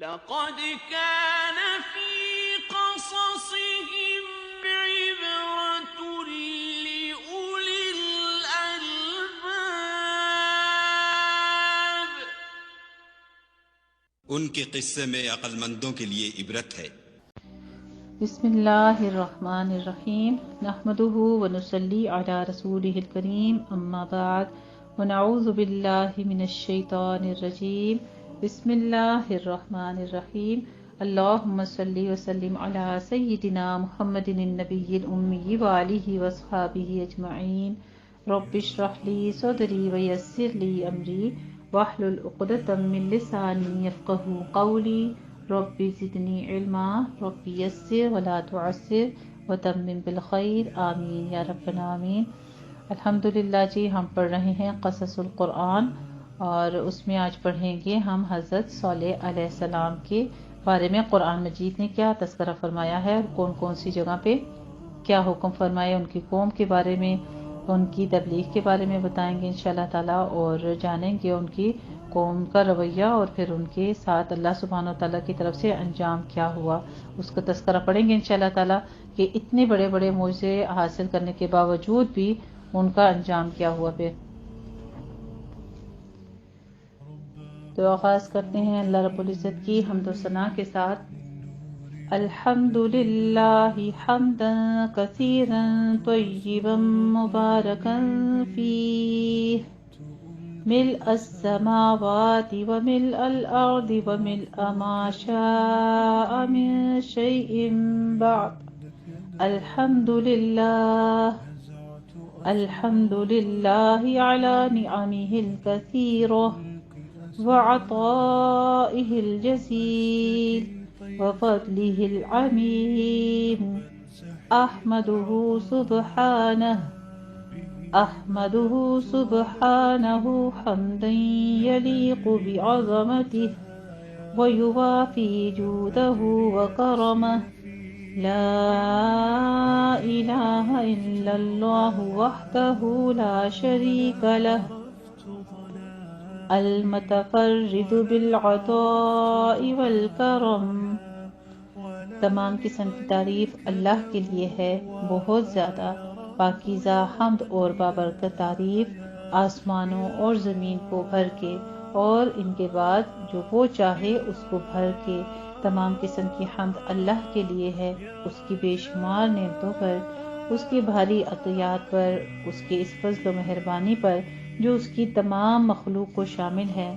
لقد كان في قصصهم عبرة لأولي الألباب. ان کے قصے میں عقل مندوں کے لیے عبرت ہے۔ بسم اللہ الرحمن الرحیم نحمده ونصلی علی رسولہ الکریم اما بعد ونعوذ باللہ من الشیطان الرجیم بسم اللہ الرحمن الرحیم اللہم صلی وسلم علی سیدنا محمد النبی الامی وآلہ واصحابہ اجمعین رب اشرح لی صدری ویسر لی امری واحلل عقدۃ من لسانی یفقہوا قولی رب زدنی علما رب یسر ولا تعسر وتمم بالخیر آمین یا رب العالمین۔ الحمدللہ جی، ہم پڑھ رہے ہیں قصص القرآن اور اس میں آج پڑھیں گے ہم حضرت صالح علیہ السلام کے بارے میں قرآن مجید نے کیا تذکرہ فرمایا ہے اور کون کون سی جگہ پہ کیا حکم فرمایا، ان کی قوم کے بارے میں، ان کی تبلیغ کے بارے میں بتائیں گے انشاءاللہ تعالیٰ، اور جانیں گے ان کی قوم کا رویہ اور پھر ان کے ساتھ اللہ سبحانہ وتعالیٰ کی طرف سے انجام کیا ہوا، اس کا تذکرہ پڑھیں گے انشاءاللہ تعالیٰ کہ اتنے بڑے بڑے معجزے حاصل کرنے کے باوجود بھی ان کا انجام کیا ہوا۔ پھر تو آغاز کرتے ہیں اللہ رب العزت کی حمد و ثنا کے ساتھ۔ الحمدللہ حمدا کثیرا طیبا مبارکا فیہ ملء السماوات وملء الأرض وملء ما شاء من شيء بعد الحمد لله على نعمه الكثيرة وعطائه الجزيل وفضله العميم أحمده سبحانه حمدا يليق بعظمته ويوافي جوده وكرمه لا إله إلا الله وحده لا شريك له المتفرد بالعطاء والكرم۔ تمام قسم کی تعریف اللہ کے لیے ہے، بہت زیادہ پاکیزہ حمد اور بابرکت تعریف آسمانوں اور زمین کو بھر کے اور ان کے بعد جو وہ چاہے اس کو بھر کے۔ تمام قسم کی حمد اللہ کے لیے ہے، اس کی بے شمار نعمتوں پر، اس کی بھاری عطیات پر، اس کے اس فضل و مہربانی پر جو اس کی تمام مخلوق کو شامل ہے۔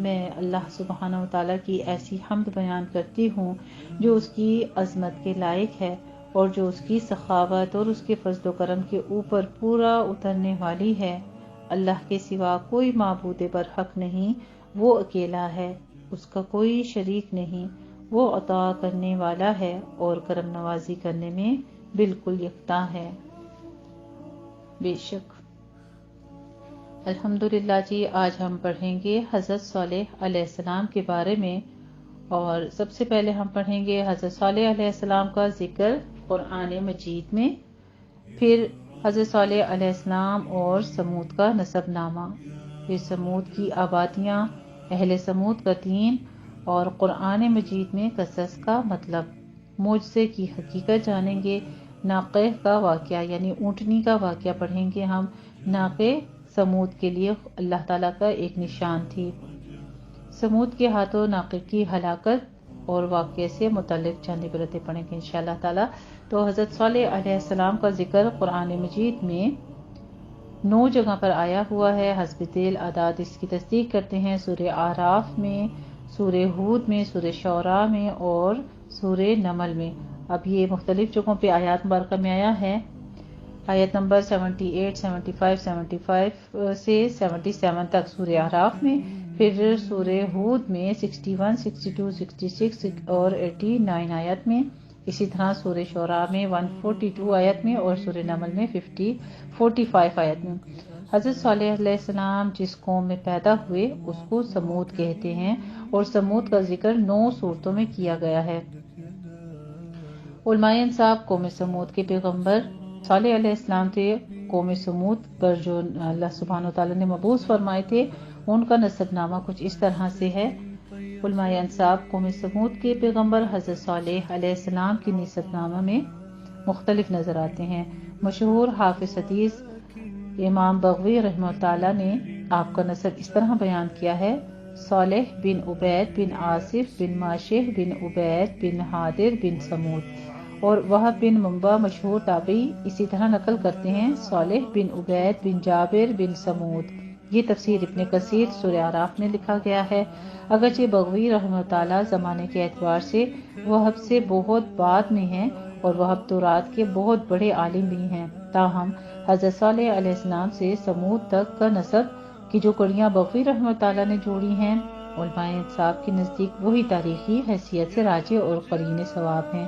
میں اللہ سبحانہ وتعالیٰ کی ایسی حمد بیان کرتی ہوں جو اس کی عظمت کے لائق ہے اور جو اس کی سخاوت اور اس کے فضل و کرم کے اوپر پورا اترنے والی ہے۔ اللہ کے سوا کوئی معبود برحق نہیں، وہ اکیلا ہے، اس کا کوئی شریک نہیں، وہ عطا کرنے والا ہے اور کرم نوازی کرنے میں بالکل یکتا ہے۔ بے شک الحمدللہ جی، آج ہم پڑھیں گے حضرت صالح علیہ السلام کے بارے میں، اور سب سے پہلے ہم پڑھیں گے حضرت صالح علیہ السلام کا ذکر قرآن مجید میں، پھر حضرت صالح علیہ السلام اور سمود کا نسب نامہ، پھر سمود کی آبادیاں، اہل سمود کا دین، اور قرآن مجید میں قصص کا مطلب، معجزے کی حقیقت جانیں گے، ناقہ کا واقعہ یعنی اونٹنی کا واقعہ پڑھیں گے ہم۔ ناقہ سمود کے لیے اللہ تعالیٰ کا ایک نشان تھی۔ سمود کے ہاتھوں ناقہ کی ہلاکت اور واقعے سے متعلق چند عبرتیں پڑھیں گے انشاءاللہ تعالیٰ۔ تو حضرت صالح علیہ السلام کا ذکر قرآن مجید میں 9 جگہ پر آیا ہوا ہے، حسب ذیل اعداد اس کی تصدیق کرتے ہیں۔ سورہ اعراف میں، سورہ ہود میں، سورہ شعراء میں اور سورہ نمل میں۔ اب یہ مختلف جگہوں پہ آیات مبارکہ میں آیا ہے۔ آیت نمبر 78، 75 سے 77 تک سورہ اعراف میں، پھر سورہ ہود میں 61، 62، 66 اور 89 آیت میں، اسی طرح سورہ شعراء میں 142 آیت میں اور سورہ نمل میں 45 آیت میں۔ حضرت صالح علیہ السلام جس قوم میں پیدا ہوئے اس کو سمود کہتے ہیں، اور سمود کا ذکر 9 صورتوں میں کیا گیا ہے۔ علماء انصاف قوم سمود کے پیغمبر صالح علیہ السلام تھے۔ قوم سمود پر جو اللہ سبحانہ وتعالیٰ نے مبعوث فرمائے تھے ان کا نسب نامہ کچھ اس طرح سے ہے۔ علماء انساب قوم سمود کے پیغمبر حضرت صالح علیہ السلام کی نسب نامہ میں مختلف نظر آتے ہیں۔ مشہور حافظ حدیث امام بغوی رحمہ تعالیٰ نے آپ کا نسب اس طرح بیان کیا ہے: صالح بن عبید بن آصف بن ماشح بن عبید بن حادر بن سمود۔ اور وہب بن منبع مشہور تابعی اسی طرح نقل کرتے ہیں: صالح بن عبید بن جابر بن سمود۔ یہ تفسیر ابن کثیر سورہ اعراف میں لکھا گیا ہے۔ اگرچہ بغوی رحمہ تعالیٰ زمانے کے اعتبار سے وہب سے بہت بعد میں ہیں اور وہب تورات کے بہت بڑے عالم بھی ہیں، تاہم حضرت صالح علیہ السلام سے سمود تک کا نسب کی جو کڑیاں بغوی رحمہ تعالیٰ نے جوڑی ہیں، علماء انصاف کے نزدیک وہی تاریخی حیثیت سے راجح اور قرین ثواب ہیں۔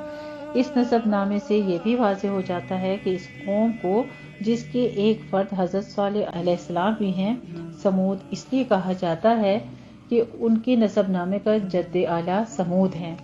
اس نسب نامے سے یہ بھی واضح ہو جاتا ہے کہ اس قوم کو، جس کے ایک فرد حضرت صالح علیہ السلام بھی ہیں، سمود اس لیے کہا جاتا ہے کہ ان کے نسب نامے کا جد اعلیٰ سمود ہیں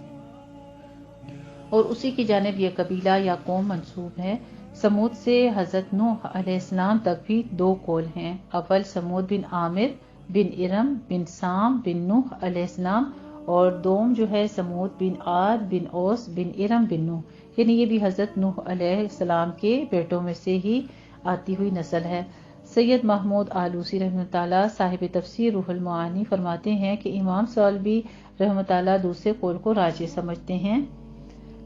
اور اسی کی جانب یہ قبیلہ یا قوم منسوب ہے۔ سمود سے حضرت نوح علیہ السلام تک بھی 2 قول ہیں۔ اول سمود بن عامر بن ارم بن سام بن نوح علیہ السلام، اور دوم جو ہے سمود بن عاد بن اوس بن ارم بن نوح، یعنی یہ بھی حضرت نوح علیہ السلام کے بیٹوں میں سے ہی آتی ہوئی نسل ہے۔ سید محمود آلوسی رحمۃ اللہ صاحب تفسیر روح المعانی فرماتے ہیں کہ امام سالبی رحمۃ اللہ دوسرے قول کو راجح سمجھتے ہیں۔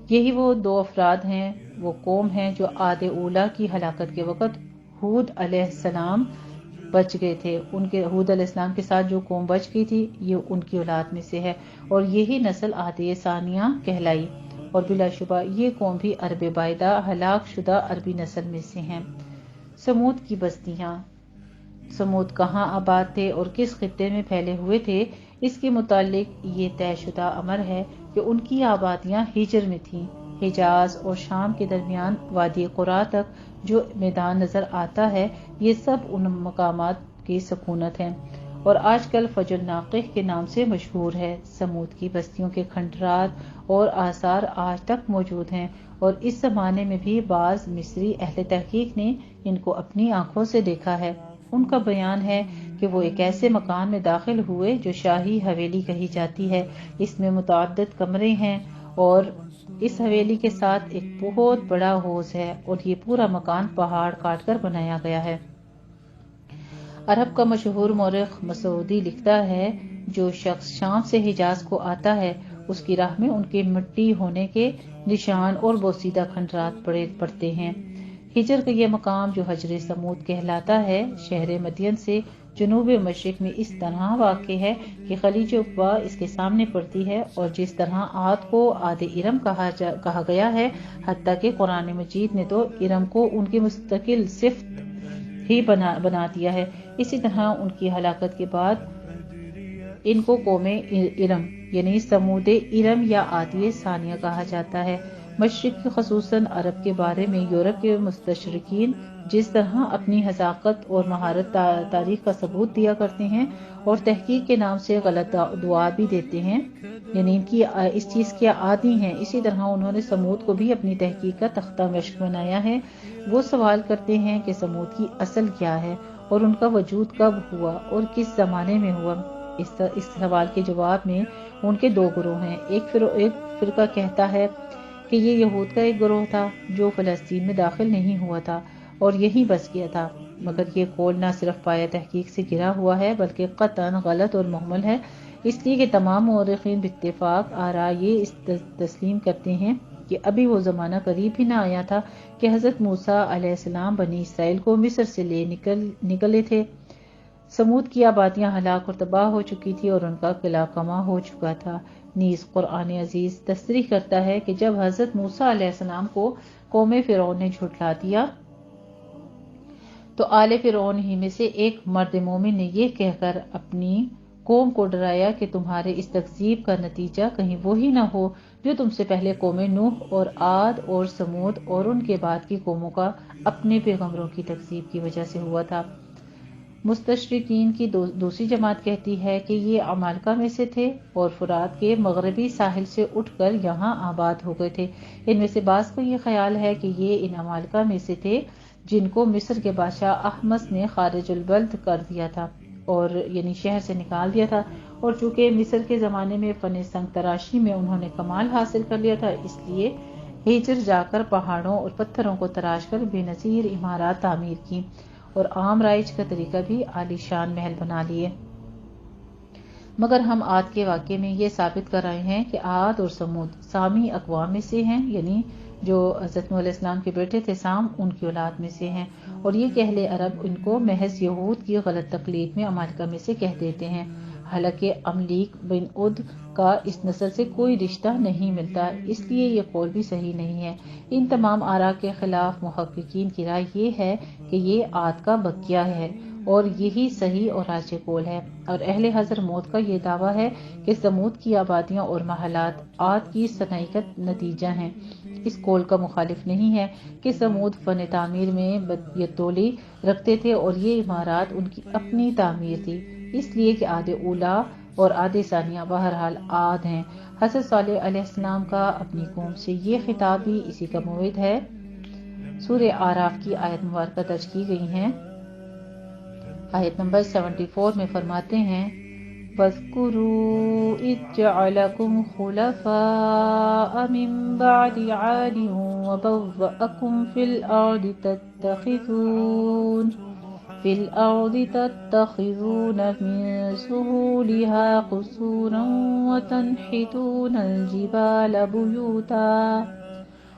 یہی وہ 2 افراد ہیں، وہ قوم ہیں جو عاد اولیٰ کی ہلاکت کے وقت ہود علیہ السلام بچ گئے تھے۔ ان کے ہود علیہ السلام کے ساتھ جو قوم بچ گئی تھی یہ ان کی اولاد میں سے ہے، اور یہی نسل عاد ثانیہ کہلائی، اور بلا شبہ یہ قوم بھی عرب بائدہ ہلاک شدہ عربی نسل میں سے ہیں۔ سمود کی بستیاں، سمود کہاں آباد تھے اور کس خطے میں پھیلے ہوئے تھے، اس کے متعلق یہ طے شدہ امر ہے کہ ان کی آبادیاں ہجر میں تھیں۔ حجاز اور شام کے درمیان وادی قرا تک جو میدان نظر آتا ہے، یہ سب ان مقامات کی سکونت ہیں اور آج کل فجر ناقح کے نام سے مشہور ہے۔ سمود کی بستیوں کے کھنڈرات اور آثار آج تک موجود ہیں، اور اس زمانے میں بھی بعض مصری اہل تحقیق نے ان کو اپنی آنکھوں سے دیکھا ہے۔ ان کا بیان ہے کہ وہ ایک ایسے مکان میں داخل ہوئے جو شاہی حویلی کہی جاتی ہے۔ اس میں متعدد کمرے ہیں اور اس حویلی کے ساتھ ایک بہت بڑا حوض ہے، اور یہ پورا مکان پہاڑ کاٹ کر بنایا گیا ہے۔ عرب کا مشہور مورخ مسعودی لکھتا ہے، جو شخص شام سے حجاز کو آتا ہے اس کی راہ میں ان کے مٹی ہونے کے نشان اور بوسیدہ کھنڈرات پڑتے ہیں۔ ہجر کا یہ مقام جو حجر سمود کہلاتا ہے، شہر مدین سے جنوب مشرق میں اس طرح واقع ہے کہ خلیج عقبہ اس کے سامنے پڑتی ہے، اور جس طرح عاد کو عاد ارم کہا گیا ہے، حتیٰ کہ قرآن مجید نے تو ارم کو ان کی مستقل صفت ہی بنا دیا ہے۔ اسی طرح ان کی ہلاکت کے بعد ان کو قوم ارم یعنی سمود ارم یا عادی ثانیہ کہا جاتا ہے۔ مشرق خصوصاً عرب کے بارے میں یورپ کے مستشرقین جس طرح اپنی حذاقت اور مہارت تاریخ کا ثبوت دیا کرتے ہیں اور تحقیق کے نام سے غلط دعا بھی دیتے ہیں، یعنی ان کی اس چیز کے عادی ہیں، اسی طرح انہوں نے سمود کو بھی اپنی تحقیق کا تختہ مشق بنایا ہے۔ وہ سوال کرتے ہیں کہ سمود کی اصل کیا ہے اور ان کا وجود کب ہوا اور کس زمانے میں ہوا۔ اس سوال کے جواب میں ان کے 2 گروہ ہیں۔ ایک فرقہ کہتا ہے کہ یہ یہود کا ایک گروہ تھا جو فلسطین میں داخل نہیں ہوا تھا اور یہیں بس گیا تھا، مگر یہ قول نہ صرف پایہ تحقیق سے گرا ہوا ہے بلکہ قطعاً غلط اور مہمل ہے، اس لیے کہ تمام مورخین باتفاق آراء یہ تسلیم کرتے ہیں کہ ابھی وہ زمانہ قریب بھی نہ آیا تھا کہ حضرت موسیٰ علیہ السلام بنی اسرائیل کو مصر سے لے نکلے تھے۔ سمود کی آبادیاں ہلاک اور تباہ ہو چکی تھی اور ان کا قلعہ کما ہو چکا تھا۔ نیز قرآن عزیز تصریح کرتا ہے کہ جب حضرت موسیٰ علیہ السلام کو قوم فرعون نے جھٹلا دیا تو آل فرعون ہی میں سے ایک مرد مومن نے یہ کہہ کر اپنی قوم کو ڈرایا کہ تمہارے اس تکذیب کا نتیجہ کہیں وہی نہ ہو جو تم سے پہلے قوم نوح اور عاد اور سمود اور ان کے بعد کی قوموں کا اپنے پیغمبروں کی تکذیب کی وجہ سے ہوا تھا۔ مستشرقین کی دوسری جماعت کہتی ہے کہ یہ عمالقہ میں سے تھے اور فرات کے مغربی ساحل سے اٹھ کر یہاں آباد ہو گئے تھے۔ ان میں سے بعض کو یہ خیال ہے کہ یہ ان عمالقہ میں سے تھے جن کو مصر کے بادشاہ احمس نے خارج البلد کر دیا تھا اور یعنی شہر سے نکال دیا تھا، اور چونکہ مصر کے زمانے میں فن سنگ تراشی میں انہوں نے کمال حاصل کر لیا تھا، اس لیے ہجر جا کر پہاڑوں اور پتھروں کو تراش کر بے نظیر عمارات تعمیر کی اور عام رائج کا طریقہ بھی عالی شان محل بنا لیے۔ مگر ہم عاد کے واقعے میں یہ ثابت کر رہے ہیں کہ عاد اور سمود سامی اقوام میں سے ہیں، یعنی جو حضرت نوح علیہ السلام کے بیٹے تھے سام، ان کی اولاد میں سے ہیں، اور یہ کہ اہل عرب ان کو محض یہود کی غلط تقلید میں امالکہ میں سے کہہ دیتے ہیں، حالانکہ املیک بن عد کا اس نسل سے کوئی رشتہ نہیں ملتا، اس لیے یہ قول بھی صحیح نہیں ہے۔ ان تمام آراء کے خلاف محققین کی رائے یہ ہے کہ یہ عاد کا بقیہ ہے اور یہی صحیح اور راجح قول ہے، اور اہل حضرموت کا یہ دعویٰ ہے کہ سمود کی آبادیاں اور محلات عاد کی صنعت کا نتیجہ ہیں۔ اس قول کا مخالف نہیں ہے کہ سمود فن تعمیر میں بدیتولی رکھتے تھے اور یہ عمارات ان کی اپنی تعمیر تھی، اس لیے کہ عاد اولا اور عاد ثانیہ بہرحال عاد ہیں۔ حضرت صالح علیہ السلام کا اپنی قوم سے یہ خطاب بھی اسی کا موعد ہے۔ سورہ اعراف کی آیت مبارکہ درج کی گئی ہیں۔ آیت نمبر 74 میں فرماتے ہیں وَاذْكُرُوا إِذْ جَعَلَكُمْ خُلَفَاءَ مِنْ بَعْدِ عَادٍ وَبَوَّأَكُمْ فِي الْأَرْضِ تَتَّخِذُونَ مِنْ سُهُولِهَا قُصُورًا وَتَنْحِتُونَ الْجِبَالَ بُيُوتًا،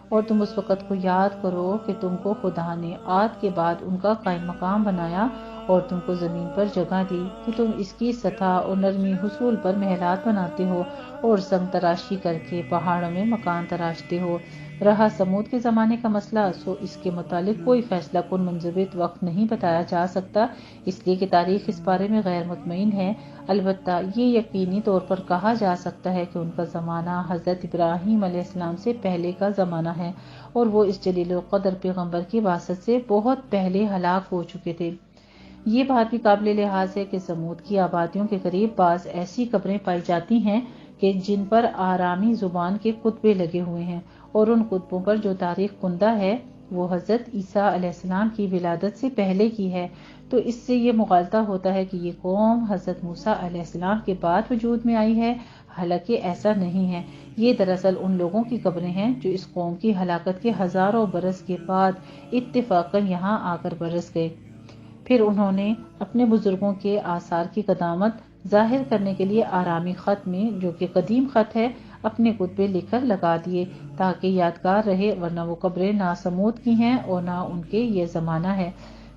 اور تم اس وقت کو یاد کرو کہ تم کو خدا نے عاد کے بعد ان کا قائم مقام بنایا اور تم کو زمین پر جگہ دی کہ تم اس کی سطح اور نرمی حصول پر محلات بناتے ہو اور سنگ تراشی کر کے پہاڑوں میں مکان تراشتے ہو۔ رہا سمود کے زمانے کا مسئلہ، سو اس کے متعلق کوئی فیصلہ کن منضبط وقت نہیں بتایا جا سکتا، اس لیے کہ تاریخ اس بارے میں غیر مطمئن ہے۔ البتہ یہ یقینی طور پر کہا جا سکتا ہے کہ ان کا زمانہ حضرت ابراہیم علیہ السلام سے پہلے کا زمانہ ہے اور وہ اس جلیل القدر پیغمبر کی بعثت سے بہت پہلے ہلاک ہو چکے تھے۔ یہ بات بھی قابل لحاظ ہے کہ سمود کی آبادیوں کے قریب بعض ایسی قبریں پائی جاتی ہیں کہ جن پر آرامی زبان کے کتبے لگے ہوئے ہیں، اور ان کتبوں پر جو تاریخ کندہ ہے وہ حضرت عیسیٰ علیہ السلام کی ولادت سے پہلے کی ہے، تو اس سے یہ مغالطہ ہوتا ہے کہ یہ قوم حضرت موسیٰ علیہ السلام کے بعد وجود میں آئی ہے، حالانکہ ایسا نہیں ہے۔ یہ دراصل ان لوگوں کی قبریں ہیں جو اس قوم کی ہلاکت کے ہزاروں برس کے بعد اتفاقاً یہاں آ کر برس گئے۔ پھر انہوں نے اپنے بزرگوں کے آثار کی قدامت ظاہر کرنے کے لیے آرامی خط میں، جو کہ قدیم خط ہے، اپنے کتبے لکھ کر لگا دیے تاکہ یادگار رہے، ورنہ وہ قبریں نہ سمود کی ہیں اور نہ ان کے یہ زمانہ ہے۔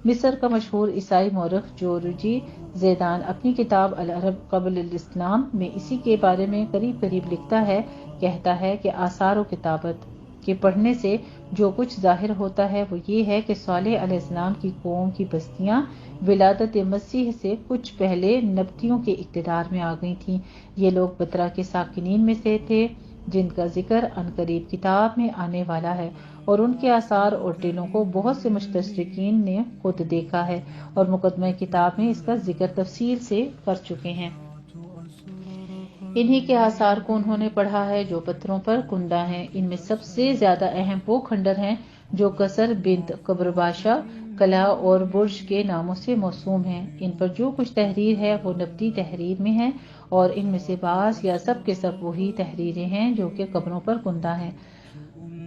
مصر کا مشہور عیسائی مورخ جورجی زیدان اپنی کتاب العرب قبل الاسلام میں اسی کے بارے میں قریب لکھتا ہے، کہتا ہے کہ آثار و کتابت کے پڑھنے سے جو کچھ ظاہر ہوتا ہے وہ یہ ہے کہ صالح علیہ السلام کی قوم کی بستیاں ولادت مسیح سے کچھ پہلے نبطیوں کے اقتدار میں آ گئی تھیں۔ یہ لوگ بترا کے ساکنین میں سے تھے جن کا ذکر عنقریب کتاب میں آنے والا ہے، اور ان کے آثار اور ٹیلوں کو بہت سے مستشرقین نے خود دیکھا ہے اور مقدمہ کتاب میں اس کا ذکر تفصیل سے کر چکے ہیں۔ انہی کے آثار کو انہوں نے پڑھا ہے جو پتھروں پر کندہ ہیں۔ ان میں سب سے زیادہ اہم وہ کھنڈر ہیں جو قصر بنت قبرباشا، قلعہ اور برج کے ناموں سے موسوم ہیں۔ ان پر جو کچھ تحریر ہے وہ نبطی تحریر میں ہے، اور ان میں سے بعض یا سب کے سب وہی تحریریں ہیں جو کہ قبروں پر کندہ ہیں۔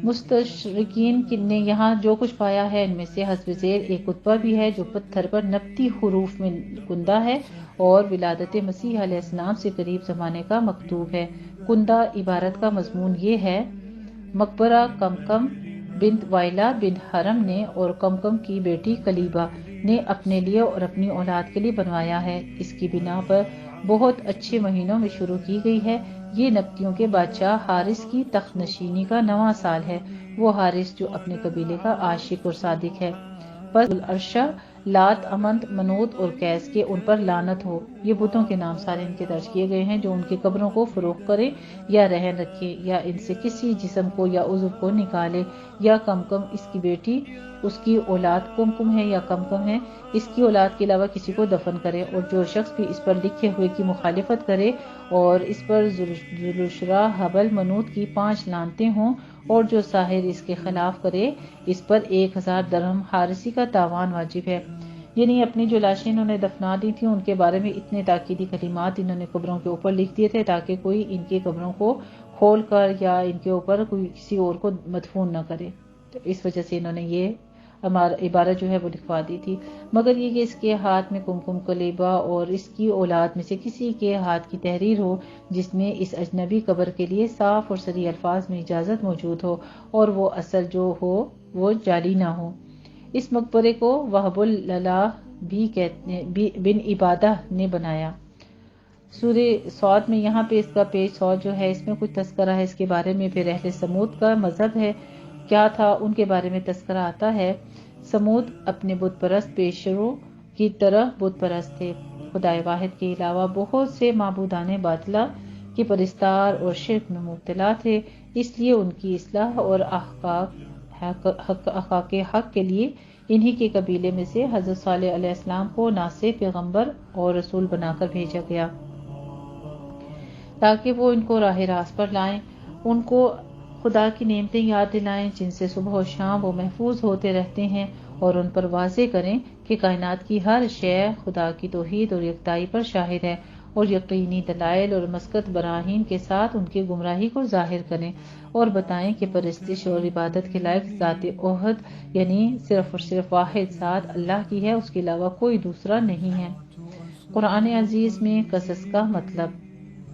مستشرقین نے یہاں جو کچھ پایا ہے ان میں سے حسب ذیل ایک کتبہ بھی ہے جو پتھر پر نبطی حروف میں کندہ ہے اور ولادت مسیح علیہ السلام سے قریب زمانے کا مکتوب ہے۔ کندہ عبارت کا مضمون یہ ہے: مقبرہ کمکم بنت وائلہ بن حرم نے اور کمکم کی بیٹی کلیبہ نے اپنے لیے اور اپنی اولاد کے لیے بنوایا ہے۔ اس کی بنا پر بہت اچھے مہینوں میں شروع کی گئی ہے۔ یہ نبطیوں کے بادشاہ حارث کی تخت نشینی کا 9واں سال ہے۔ وہ حارث جو اپنے قبیلے کا عاشق اور صادق ہے۔ پس العرشہ، لات، امنت، منوت اور قیس کے ان پر لعنت ہو۔ یہ بتوں کے نام سارے ان کے درج کیے گئے ہیں جو ان کی قبروں کو فروخت کرے یا رہن رکھے یا ان سے کسی جسم کو یا عضو کو نکالے، یا کمکم اس کی بیٹی، اس کی اولاد کمکم ہے یا کمکم ہے، اس کی اولاد کے علاوہ کسی کو دفن کرے، اور جو شخص بھی اس پر لکھے ہوئے کی مخالفت کرے اور اس پر ذوالشرا، حبل، منوت کی 5 لعنتیں ہوں، اور جو ساحر اس کے خلاف کرے اس پر 1000 درہم حارثی کا تاوان واجب ہے۔ یعنی اپنی جو لاشیں انہوں نے دفنا دی تھیں ان کے بارے میں اتنے تاکیدی کلمات انہوں نے قبروں کے اوپر لکھ دیے تھے تاکہ کوئی ان کی قبروں کو کھول کر یا ان کے اوپر کوئی کسی اور کو مدفون نہ کرے. تو اس وجہ سے انہوں نے یہ عبارت جو ہے وہ لکھوا دی تھی. مگر یہ کہ اس کے ہاتھ میں کمکم کلیبہ اور اس کی اولاد میں سے کسی کے ہاتھ کی تحریر ہو جس میں اس اجنبی قبر کے لیے صاف اور صریح الفاظ میں اجازت موجود ہو اور وہ اصل جو ہو وہ جعلی نہ ہو. اس مقبرے کو وہب اللہ بن عبادہ نے بنایا. سورہ صاد میں یہاں پہ اس کا پیج 100 جو ہے اس میں کچھ تذکرہ ہے اس کے بارے میں. پھر اہل سمود کا مذہب ہے کیا تھا ان کے بارے میں تذکرہ آتا ہے. سمود اپنے بت پرست پیشروں کی طرح بت پرست تھے. خدائے واحد کے علاوہ بہت سے معبودان باطلہ کے پرستار اور شرک میں مبتلا تھے. اس لیے ان کی اصلاح اور احقاق حق کے لیے انہی کے قبیلے میں سے حضرت صالح علیہ السلام کو ناصح پیغمبر اور رسول بنا کر بھیجا گیا تاکہ وہ ان کو راہ راست پر لائیں، ان کو خدا کی نعمتیں یاد دلائیں جن سے صبح و شام وہ محفوظ ہوتے رہتے ہیں، اور ان پر واضح کریں کہ کائنات کی ہر شے خدا کی توحید اور یکتائی پر شاہد ہے، اور یقینی دلائل اور مسکت براہین کے ساتھ ان کی گمراہی کو ظاہر کریں، اور بتائیں کہ پرستش اور عبادت کے لائق ذات احد یعنی صرف اور صرف واحد ذات اللہ کی ہے، اس کے علاوہ کوئی دوسرا نہیں ہے. قرآن عزیز میں قصص کا مطلب.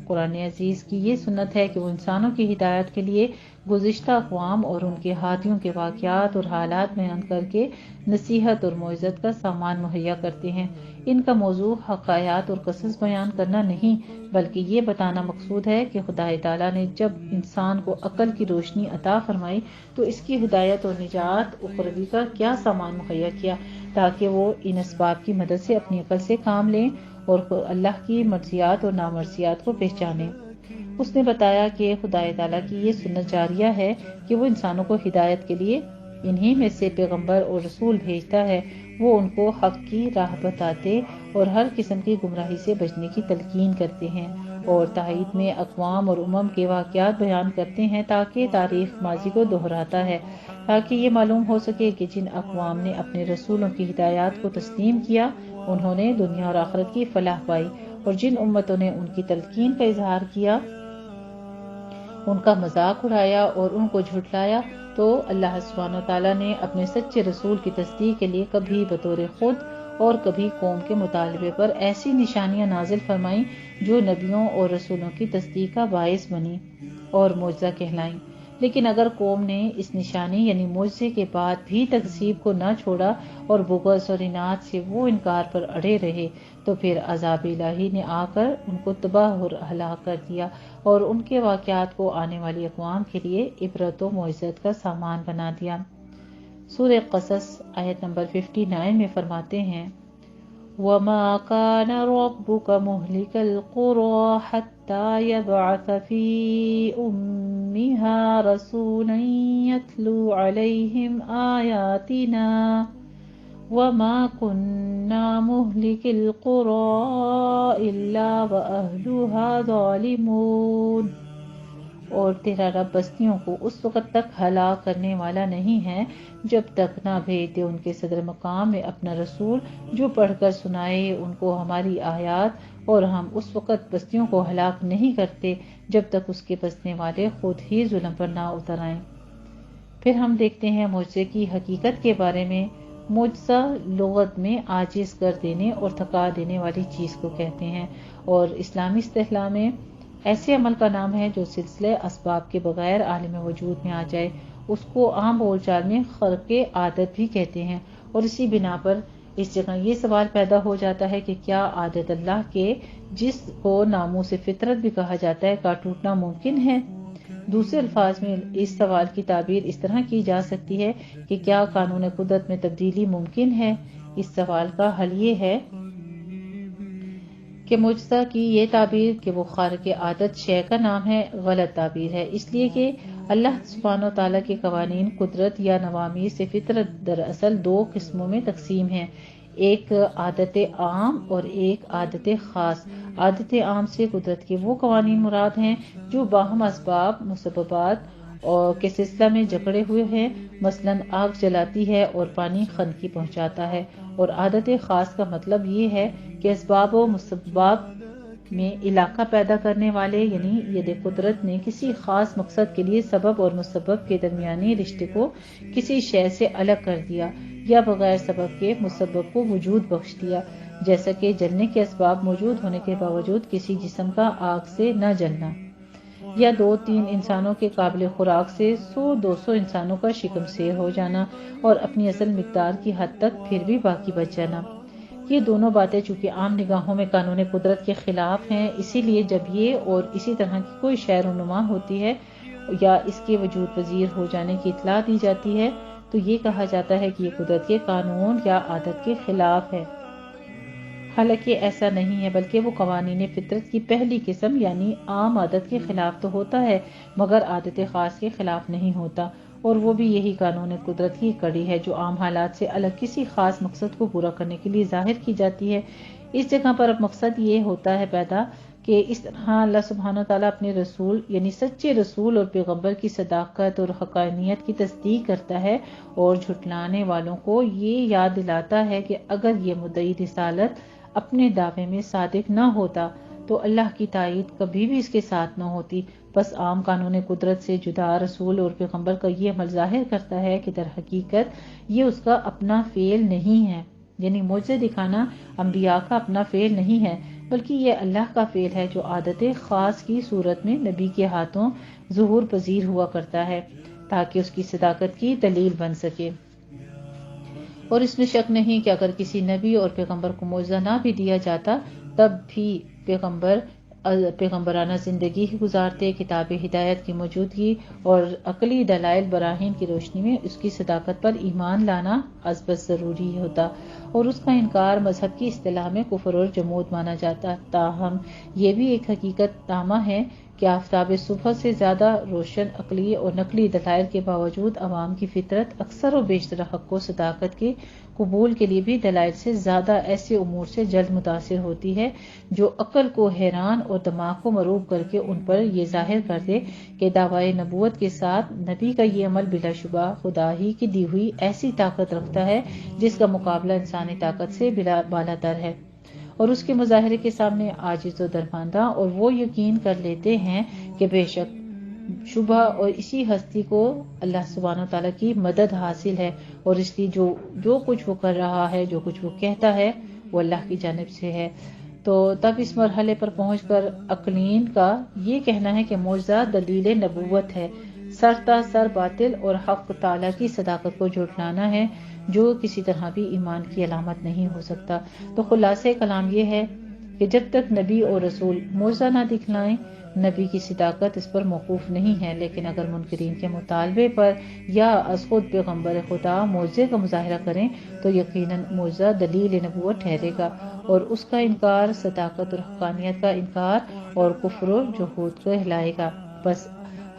قرآن عزیز کی یہ سنت ہے کہ وہ انسانوں کی ہدایت کے لیے گزشتہ اقوام اور ان کے ہادیوں کے واقعات اور حالات بیان کر کے نصیحت اور موعظت کا سامان مہیا کرتے ہیں. ان کا موضوع حقائق اور قصص بیان کرنا نہیں بلکہ یہ بتانا مقصود ہے کہ خدا تعالیٰ نے جب انسان کو عقل کی روشنی عطا فرمائی تو اس کی ہدایت اور نجات اخروی کا کیا سامان مہیا کیا تاکہ وہ ان اسباب کی مدد سے اپنی عقل سے کام لیں اور اللہ کی مرضیات اور نامرضیات کو پہچانیں. اس نے بتایا کہ خدا تعالیٰ کی یہ سنت جاریہ ہے کہ وہ انسانوں کو ہدایت کے لیے انہی میں سے پیغمبر اور رسول بھیجتا ہے. وہ ان کو حق کی راہ بتاتے اور ہر قسم کی گمراہی سے بچنے کی تلقین کرتے ہیں، اور تائید میں اقوام اور امم کے واقعات بیان کرتے ہیں تاکہ تاریخ ماضی کو دہراتا ہے تاکہ یہ معلوم ہو سکے کہ جن اقوام نے اپنے رسولوں کی ہدایات کو تسلیم کیا انہوں نے دنیا اور آخرت کی فلاح پائی، اور جن امتوں نے ان کی تلقین کا اظہار کیا ان کا مذاق اڑایا اور ان کو جھٹلایا تو اللہ سبحانہ وتعالیٰ نے اپنے سچے رسول کی تصدیق کے لیے کبھی بطور خود اور کبھی قوم کے مطالبے پر ایسی نشانیاں نازل فرمائیں جو نبیوں اور رسولوں کی تصدیق کا باعث بنی اور معجزہ کہلائیں. لیکن اگر قوم نے اس نشانی یعنی معجزے کے بعد بھی تکذیب کو نہ چھوڑا اور بغض اور اناد سے وہ انکار پر اڑے رہے تو پھر عذاب الہی نے آ کر ان کو تباہ اور ہلاک کر دیا اور ان کے واقعات کو آنے والی اقوام کے لیے عبرت و موعظت کا سامان بنا دیا. سورہ قصص آیت نمبر 59 میں فرماتے ہیں وَمَا كَانَ رَبُّكَ مُهْلِكَ الْقُرَىٰ حَتَّىٰ يَبْعَثَ فِي أُمِّهَا رَسُولًا يَتْلُو عَلَيْهِمْ آيَاتِنَا وَمَا كُنَّا مُهْلِكِ الْقُرَىٰ إِلَّا وَأَهْلُهَا ظَالِمُونَ. اور تیرا رب بستیوں کو اس وقت تک ہلاک کرنے والا نہیں ہے جب تک نہ بھیج دے ان کے صدر مقام میں اپنا رسول جو پڑھ کر سنائے ان کو ہماری آیات، اور ہم اس وقت بستیوں کو ہلاک نہیں کرتے جب تک اس کے بسنے والے خود ہی ظلم پر نہ اتر آئیں. پھر ہم دیکھتے ہیں معجزے کی حقیقت کے بارے میں. معجزہ لغت میں عاجز کر دینے اور تھکا دینے والی چیز کو کہتے ہیں، اور اسلامی اصطلاح میں ایسے عمل کا نام ہے جو سلسلے اسباب کے بغیر عالم وجود میں آ جائے. اس کو عام بول چال میں خرق عادت بھی کہتے ہیں. اور اسی بنا پر اس جگہ یہ سوال پیدا ہو جاتا ہے کہ کیا عادت اللہ کے جس کو ناموس فطرت بھی کہا جاتا ہے کا ٹوٹنا ممکن ہے؟ دوسرے الفاظ میں اس سوال کی تعبیر اس طرح کی جا سکتی ہے کہ کیا قانون قدرت میں تبدیلی ممکن ہے؟ اس سوال کا حل یہ ہے کہ معجزہ کی یہ تعبیر کہ وہ خارق عادت شے کا نام ہے غلط تعبیر ہے، اس لیے کہ اللہ سبحانہ و تعالیٰ کے قوانین قدرت یا نوامیر سے فطرت دراصل دو قسموں میں تقسیم ہیں، ایک عادت عام اور ایک عادت خاص. عادت عام سے قدرت کے وہ قوانین مراد ہیں جو باہم اسباب، مسببات اور کے سلسلہ میں جکڑے ہوئے ہیں، مثلاً آگ جلاتی ہے اور پانی خنکی پہنچاتا ہے۔ اور عادت خاص کا مطلب یہ ہے کہ اسباب و مسباب میں علاقہ پیدا کرنے والے یعنی ید قدرت نے کسی خاص مقصد کے لیے سبب اور مسبب کے درمیانی رشتے کو کسی شے سے الگ کر دیا یا بغیر سبب کے مسبب کو وجود بخش دیا، جیسا کہ جلنے کے اسباب موجود ہونے کے باوجود کسی جسم کا آگ سے نہ جلنا، یا 2-3 انسانوں کے قابل خوراک سے 100-200 انسانوں کا شکم سیر ہو جانا اور اپنی اصل مقدار کی حد تک پھر بھی باقی بچ جانا۔ یہ دونوں باتیں چونکہ عام نگاہوں میں قانون قدرت کے خلاف ہیں، اسی لیے جب یہ اور اسی طرح کی کوئی شے رونما ہوتی ہے یا اس کے وجود پذیر ہو جانے کی اطلاع دی جاتی ہے تو یہ کہا جاتا ہے کہ یہ قدرت کے قانون یا عادت کے خلاف ہے، حالانکہ ایسا نہیں ہے، بلکہ وہ قوانین فطرت کی پہلی قسم یعنی عام عادت کے خلاف تو ہوتا ہے مگر عادت خاص کے خلاف نہیں ہوتا، اور وہ بھی یہی قانون قدرت کی کڑی ہے جو عام حالات سے الگ کسی خاص مقصد کو پورا کرنے کے لیے ظاہر کی جاتی ہے۔ اس جگہ پر اب مقصد یہ ہوتا ہے پیدا کہ اس طرح اللہ سبحانہ وتعالیٰ اپنے رسول یعنی سچے رسول اور پیغمبر کی صداقت اور حقانیت کی تصدیق کرتا ہے اور جھٹلانے والوں کو یہ یاد دلاتا ہے کہ اگر یہ مدعی رسالت اپنے دعوے میں صادق نہ ہوتا تو اللہ کی تائید کبھی بھی اس کے ساتھ نہ ہوتی۔ بس عام قانون قدرت سے جدا رسول اور پیغمبر کا یہ عمل ظاہر کرتا ہے کہ در حقیقت یہ اس کا اپنا فعل نہیں ہے، یعنی معجزے دکھانا انبیاء کا اپنا فعل نہیں ہے بلکہ یہ اللہ کا فعل ہے جو عادت خاص کی صورت میں نبی کے ہاتھوں ظہور پذیر ہوا کرتا ہے تاکہ اس کی صداقت کی دلیل بن سکے۔ اور اس میں شک نہیں کہ اگر کسی نبی اور پیغمبر کو معجزہ نہ بھی دیا جاتا تب بھی پیغمبرانہ زندگی ہی گزارتے، کتاب ہدایت کی موجودگی اور عقلی دلائل براہین کی روشنی میں اس کی صداقت پر ایمان لانا از بس ضروری ہوتا، اور اس کا انکار مذہب کی اصطلاح میں کفر اور جمود مانا جاتا۔ تاہم یہ بھی ایک حقیقت تامہ ہے کہ آفتاب صبح سے زیادہ روشن عقلی اور نقلی دلائل کے باوجود عوام کی فطرت اکثر و بیشتر حق و صداقت کے قبول کے لیے بھی دلائل سے زیادہ ایسے امور سے جلد متاثر ہوتی ہے جو عقل کو حیران اور دماغ کو مروب کر کے ان پر یہ ظاہر کر دے کہ دعوی نبوت کے ساتھ نبی کا یہ عمل بلا شبہ خدا ہی کی دی ہوئی ایسی طاقت رکھتا ہے جس کا مقابلہ انسانی طاقت سے بالا تر ہے، اور اس کے مظاہرے کے سامنے عاجز و درماندہ، اور وہ یقین کر لیتے ہیں کہ بے شک شبہ اور اسی ہستی کو اللہ سبحانہ وتعالیٰ کی مدد حاصل ہے، اور اس لیے جو کچھ وہ کر رہا ہے، جو کچھ وہ کہتا ہے وہ اللہ کی جانب سے ہے۔ تو تب اس مرحلے پر پہنچ کر عقلین کا یہ کہنا ہے کہ معجزہ دلیل نبوت ہے، سرتا سر باطل اور حق تعالیٰ کی صداقت کو جھٹلانا ہے جو کسی طرح بھی ایمان کی علامت نہیں ہو سکتا۔ تو خلاصہ کلام یہ ہے کہ جب تک نبی اور رسول معجزہ نہ دکھلائیں نبی کی صداقت اس پر موقوف نہیں ہے، لیکن اگر منکرین کے مطالبے پر یا از خود پیغمبر خدا معجزے کا مظاہرہ کریں تو یقیناً معجزہ دلیل نبوت ٹھہرے گا، اور اس کا انکار صداقت اور حقانیت کا انکار اور کفر و جحود کو ہلائے گا۔ بس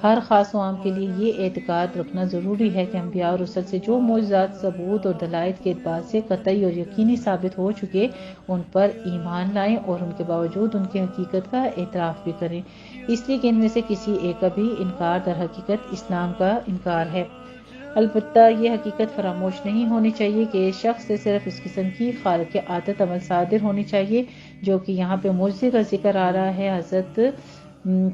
ہر خاص و عام کے لیے یہ اعتقاد رکھنا ضروری ہے کہ انبیاء اور رسل سے جو معجزات ثبوت اور دلائل کے اعتبار سے قطعی اور یقینی ثابت ہو چکے ان پر ایمان لائیں اور ان کے باوجود ان کی حقیقت کا اعتراف بھی کریں، اس لیے کہ ان میں سے کسی ایک کا بھی انکار در حقیقت اسلام کا انکار ہے۔ البتہ یہ حقیقت فراموش نہیں ہونی چاہیے کہ شخص سے صرف اس قسم کی خارق عادت عمل صادر ہونی چاہیے جو کہ یہاں پہ معجزے کا ذکر آ رہا ہے، حضرت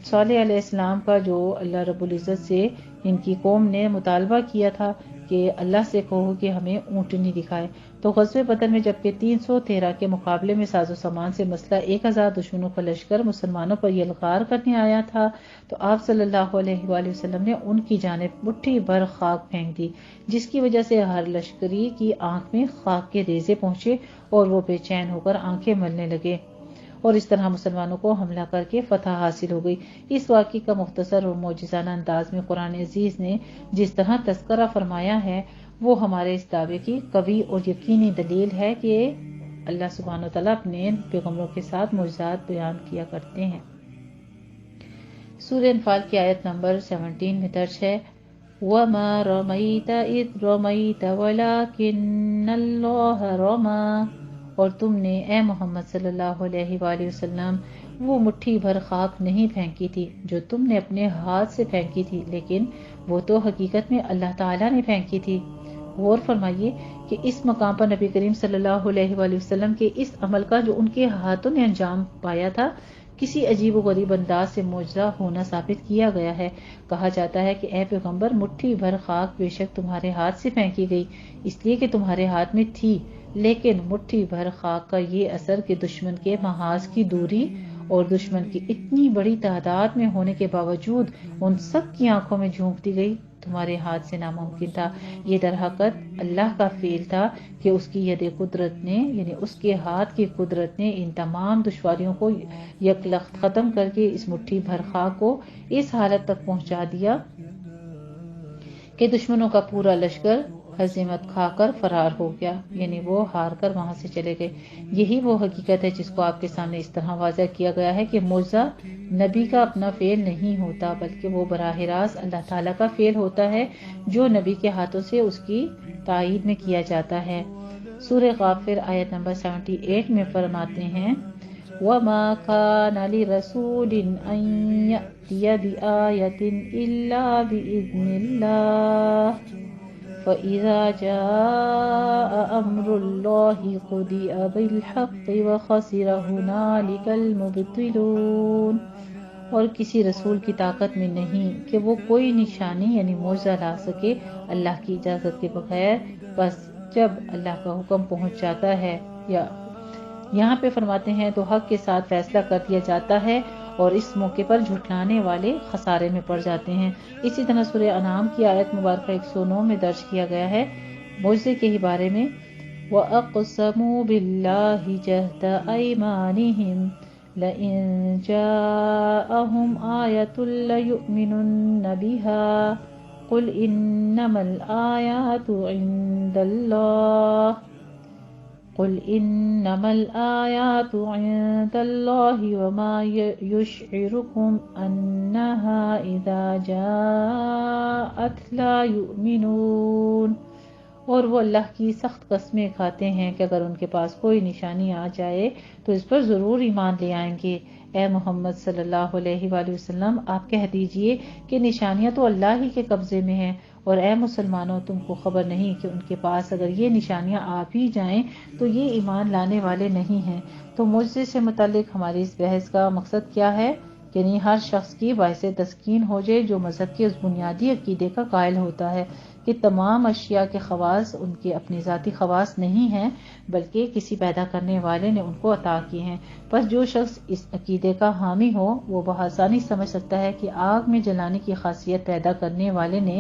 صالح علیہ السلام کا، جو اللہ رب العزت سے ان کی قوم نے مطالبہ کیا تھا کہ اللہ سے کہو کہ ہمیں اونٹنی دکھائے۔ تو غزوہ بدر میں جبکہ 313 کے مقابلے میں ساز و سامان سے مسئلہ 1000 دشمنوں کا لشکر مسلمانوں پر یلغار کرنے آیا تھا تو آپ صلی اللہ علیہ وآلہ وسلم نے ان کی جانب مٹھی بھر خاک پھینک دی، جس کی وجہ سے ہر لشکری کی آنکھ میں خاک کے ریزے پہنچے اور وہ بے چین ہو کر آنکھیں ملنے لگے، اور اس طرح مسلمانوں کو حملہ کر کے فتح حاصل ہو گئی۔ اس واقعے کا مختصر اور معجزانہ انداز میں قرآن عزیز نے جس طرح تذکرہ فرمایا ہے وہ ہمارے اس دعوے کی قوی اور یقینی دلیل ہے کہ اللہ سبحانہ وتعالیٰ اپنے پیغمبروں کے ساتھ معجزات بیان کیا کرتے ہیں۔ سورہ انفال کی آیت نمبر 17 میں درج ہے وَمَا رَمَيْتَ إِذْ رَمَيْتَ وَلَكِنَّ اللَّهَ رَمَى، اور تم نے اے محمد صلی اللہ علیہ وآلہ وسلم وہ مٹھی بھر خاک نہیں پھینکی تھی جو تم نے اپنے ہاتھ سے پھینکی تھی، لیکن وہ تو حقیقت میں اللہ تعالیٰ نے پھینکی تھی۔ غور فرمائیے کہ اس مقام پر نبی کریم صلی اللہ علیہ وآلہ وسلم کے اس عمل کا جو ان کے ہاتھوں نے انجام پایا تھا، کسی عجیب و غریب انداز سے معجزہ ہونا ثابت کیا گیا ہے۔ کہا جاتا ہے کہ اے پیغمبر، مٹھی بھر خاک بے شک تمہارے ہاتھ سے پھینکی گئی، اس لیے کہ تمہارے ہاتھ میں تھی، لیکن مٹھی بھر خاک کا یہ اثر کہ دشمن کے محاذ کی دوری اور دشمن کی اتنی بڑی تعداد میں ہونے کے باوجود ان سب کی آنکھوں میں جھونک دی گئی، تمہارے ہاتھ سے ناممکن تھا۔ یہ در حقیقت اللہ کا فعل تھا کہ اس کی ید قدرت نے، یعنی اس کے ہاتھ کی قدرت نے ان تمام دشواریوں کو یکلخت ختم کر کے اس مٹھی بھر خاک کو اس حالت تک پہنچا دیا کہ دشمنوں کا پورا لشکر ہزیمت کھا کر فرار ہو گیا، یعنی وہ ہار کر وہاں سے چلے گئے۔ یہی وہ حقیقت ہے جس کو آپ کے سامنے اس طرح واضح کیا گیا ہے کہ معجزہ نبی کا اپنا فعل نہیں ہوتا، بلکہ وہ براہ راست اللہ تعالیٰ کا فعل ہوتا ہے جو نبی کے ہاتھوں سے اس کی تائید میں کیا جاتا ہے۔ سورہ غافر آیت نمبر 78 میں فرماتے ہیں وَمَا كَانَ لِرَسُولٍ أَن يَأْتِيَ بِآيَةٍ إِلَّا بِإِذْنِ اللَّهِ فَإِذَا جَاءَ أَمْرُ اللَّهِ قُضِيَ بِالْحَقِّ وَخَسِرَ هُنَالِكَ الْمُبْطِلُونَ۔ اور کسی رسول کی طاقت میں نہیں کہ وہ کوئی نشانی یعنی معجزہ لا سکے اللہ کی اجازت کے بغیر، بس جب اللہ کا حکم پہنچ جاتا ہے، یا یہاں پہ فرماتے ہیں تو حق کے ساتھ فیصلہ کر دیا جاتا ہے اور اس موقع پر جھٹلانے والے خسارے میں پڑ جاتے ہیں۔ اسی طرح سورہ انعام کی آیت مبارکہ 109 میں درج کیا گیا ہے معجزے کے ہی بارے میں وَأَقْسَمُوا بِاللَّهِ جَهْدَ أَيْمَانِهِمْ لَئِن جَاءَهُمْ آيَةٌ لَيُؤْمِنُنَّ بِهَا قُلْ إِنَّمَا الْآيَاتُ عِندَ اللَّهِ وَمَا يُشْعِرُكُمْ أَنَّهَا إِذَا جَاءَتْ لَا يُؤْمِنُونَ۔ اور وہ اللہ کی سخت قسمیں کھاتے ہیں کہ اگر ان کے پاس کوئی نشانی آ جائے تو اس پر ضرور ایمان لے آئیں گے۔ اے محمد صلی اللہ علیہ وآلہ وسلم، آپ کہہ دیجئے کہ نشانیاں تو اللہ ہی کے قبضے میں ہیں، اور اے مسلمانوں، تم کو خبر نہیں کہ ان کے پاس اگر یہ نشانیاں آ بھی جائیں تو یہ ایمان لانے والے نہیں ہیں۔ تو معجزے سے متعلق ہماری اس بحث کا مقصد کیا ہے؟ یعنی ہر شخص کی باعث تسکین ہو جائے جو مذہب کے اس بنیادی عقیدے کا قائل ہوتا ہے کہ تمام اشیاء کے خواص ان کے اپنے ذاتی خواص نہیں ہیں، بلکہ کسی پیدا کرنے والے نے ان کو عطا کیے ہیں۔ بس جو شخص اس عقیدے کا حامی ہو وہ بآسانی سمجھ سکتا ہے کہ آگ میں جلانے کی خاصیت پیدا کرنے والے نے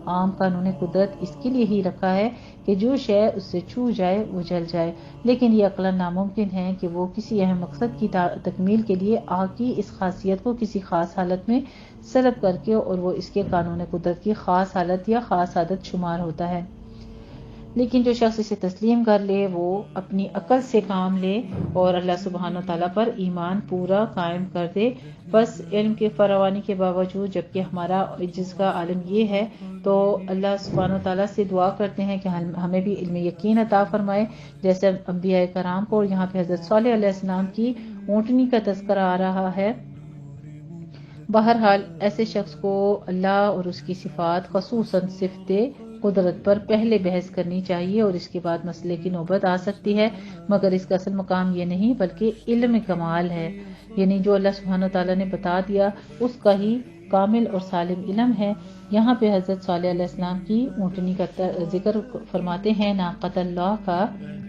عام قانون قدرت اس کے لیے ہی رکھا ہے کہ جو شے اس سے چھو جائے وہ جل جائے، لیکن یہ عقلاً ناممکن ہے کہ وہ کسی اہم مقصد کی تکمیل کے لیے آگ کی اس خاصیت کو کسی خاص حالت میں سلب کر کے، اور وہ اس کے قانون قدرت کی خاص حالت یا خاص عادت شمار ہوتا ہے۔ لیکن جو شخص اسے تسلیم کر لے، وہ اپنی عقل سے کام لے اور اللہ سبحانہ تعالیٰ پر ایمان پورا قائم کر دے۔ بس علم کے فراوانی کے باوجود، جبکہ ہمارا جس کا عالم یہ ہے، تو اللہ سبحانہ تعالیٰ سے دعا کرتے ہیں کہ ہمیں بھی علم یقین عطا فرمائے، جیسے انبیاء کرام کو، اور یہاں پہ حضرت صالح علیہ السلام کی اونٹنی کا تذکرہ آ رہا ہے۔ بہرحال ایسے شخص کو اللہ اور اس کی صفات، خصوصاً صفت قدرت پر پہلے بحث کرنی چاہیے، اور اس کے بعد مسئلے کی نوبت آ سکتی ہے، مگر اس کا اصل مقام یہ نہیں بلکہ علم کمال ہے، یعنی جو اللہ سبحانہ تعالیٰ نے بتا دیا اس کا ہی کامل اور سالم علم ہے۔ یہاں پہ حضرت صالح علیہ السلام کی اونٹنی کا ذکر فرماتے ہیں، ناقۃ اللہ کا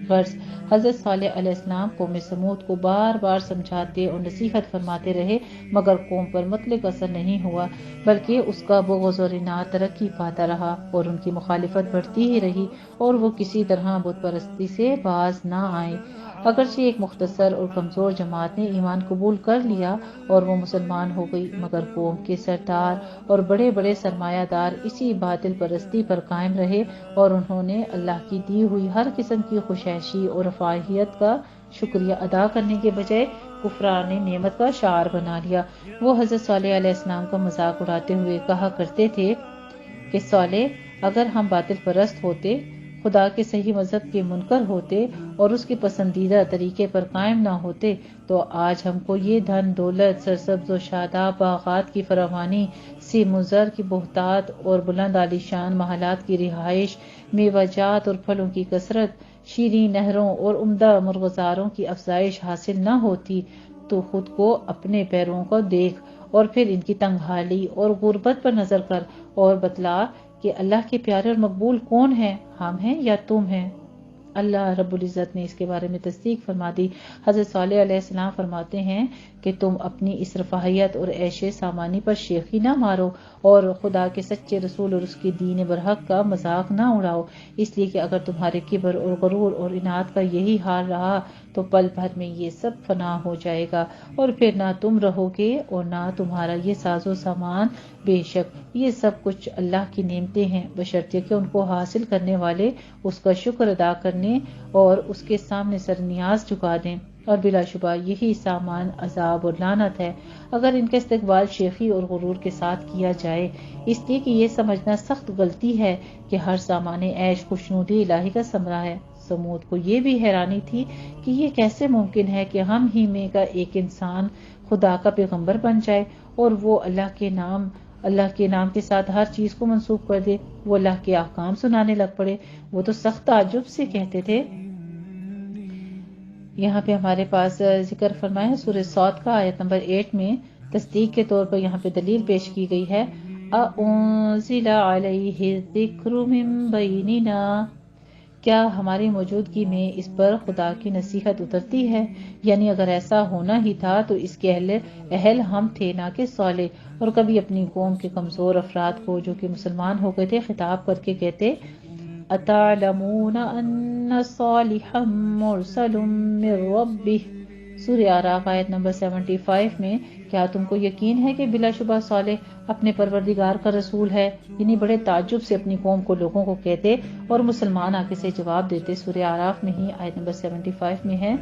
غرض حضرت صالح علیہ السلام قوم سمود کو بار بار سمجھاتے اور نصیحت فرماتے رہے، مگر قوم پر مطلق اثر نہیں ہوا، بلکہ اس کا بغض اور اناد ترقی پاتا رہا اور ان کی مخالفت بڑھتی ہی رہی، اور وہ کسی طرح بت پرستی سے باز نہ آئے۔ اگرچہ ایک مختصر اور کمزور جماعت نے ایمان قبول کر لیا اور وہ مسلمان ہو گئی، مگر قوم کے سردار اور بڑے بڑے سرمایہ دار اسی باطل پرستی پر قائم رہے، اور انہوں نے اللہ کی دی ہوئی ہر قسم کی خوشیشی اور رفاہیت کا شکریہ ادا کرنے کے بجائے کفران نعمت کا شعار بنا لیا۔ وہ حضرت صالح علیہ السلام کا مذاق اڑاتے ہوئے کہا کرتے تھے کہ صالح، اگر ہم باطل پرست ہوتے خدا کے صحیح مذہب کے منکر ہوتے اور اس کے پسندیدہ طریقے پر قائم نہ ہوتے تو آج ہم کو یہ دھن دولت، سرسبز و شاداب باغات کی فراوانی، سیم و زر کی بہتات اور بلند عالیشان محلات کی رہائش، میوہ جات اور پھلوں کی کثرت، شیریں نہروں اور عمدہ مرغزاروں کی افزائش حاصل نہ ہوتی تو خود کو اپنے پیروں کو دیکھ اور پھر ان کی تنگحالی اور غربت پر نظر کر اور بتلا کہ اللہ کے پیارے اور مقبول کون ہیں، ہم ہیں یا تم ہیں۔ اللہ رب العزت نے اس کے بارے میں تصدیق فرما دی۔ حضرت صالح علیہ السلام فرماتے ہیں کہ تم اپنی اس رفاہیت اور عیش سامانی پر شیخی نہ مارو اور خدا کے سچے رسول اور اس کے دین برحق کا مذاق نہ اڑاؤ، اس لیے کہ اگر تمہارے کبر اور غرور اور اناد کا یہی حال رہا تو پل بھر میں یہ سب فنا ہو جائے گا اور پھر نہ تم رہو گے اور نہ تمہارا یہ ساز و سامان۔ بے شک یہ سب کچھ اللہ کی نعمتیں ہیں، بشرطیکہ کہ ان کو حاصل کرنے والے اس کا شکر ادا کرنے اور اس کے سامنے سر نیاز جھکا دیں، اور بلا شبہ یہی سامان عذاب اور لعنت ہے اگر ان کا استقبال شیخی اور غرور کے ساتھ کیا جائے، اس لیے کہ یہ سمجھنا سخت غلطی ہے کہ ہر سامان عیش خوشنودی الہی کا ثمرہ ہے۔ سمود کو یہ بھی حیرانی تھی کہ یہ کیسے ممکن ہے کہ ہم ہی میں کا ایک انسان خدا کا پیغمبر بن جائے اور وہ اللہ کے نام کے ساتھ ہر چیز کو منسوخ کر دے، وہ اللہ کے احکام سنانے لگ پڑے۔ وہ تو سخت تعجب سے کہتے تھے۔ یہاں پہ ہمارے پاس ذکر فرمایا ہے سورہ صاد کا آیت نمبر 8 میں تصدیق کے طور پر یہاں پہ دلیل پیش کی گئی ہے، اَأُنزِلَ عَلَيْهِ الذِّكْرُ مِن بَيْنِنَا، کیا ہماری موجودگی میں اس پر خدا کی نصیحت اترتی ہے؟ یعنی اگر ایسا ہونا ہی تھا تو اس کے اہل ہم تھے نہ کہ صالح۔ اور کبھی اپنی قوم کے کمزور افراد کو جو کہ مسلمان ہو گئے تھے خطاب کر کے کہتے، أَتَعْلَمُونَ أَنَّ صَالِحًا مُرْسَلٌ مِّن رَّبِّهِ، سورہ اعراف آیت نمبر 75 میں، کیا تم کو یقین ہے کہ بلا شبہ صالح اپنے پروردگار کا رسول ہے؟ یعنی بڑے تعجب سے اپنی قوم کو لوگوں کو کہتے اور مسلمان آ کے سے جواب دیتے۔ سورہ اعراف میں ہی آیت نمبر 75 میں ہے،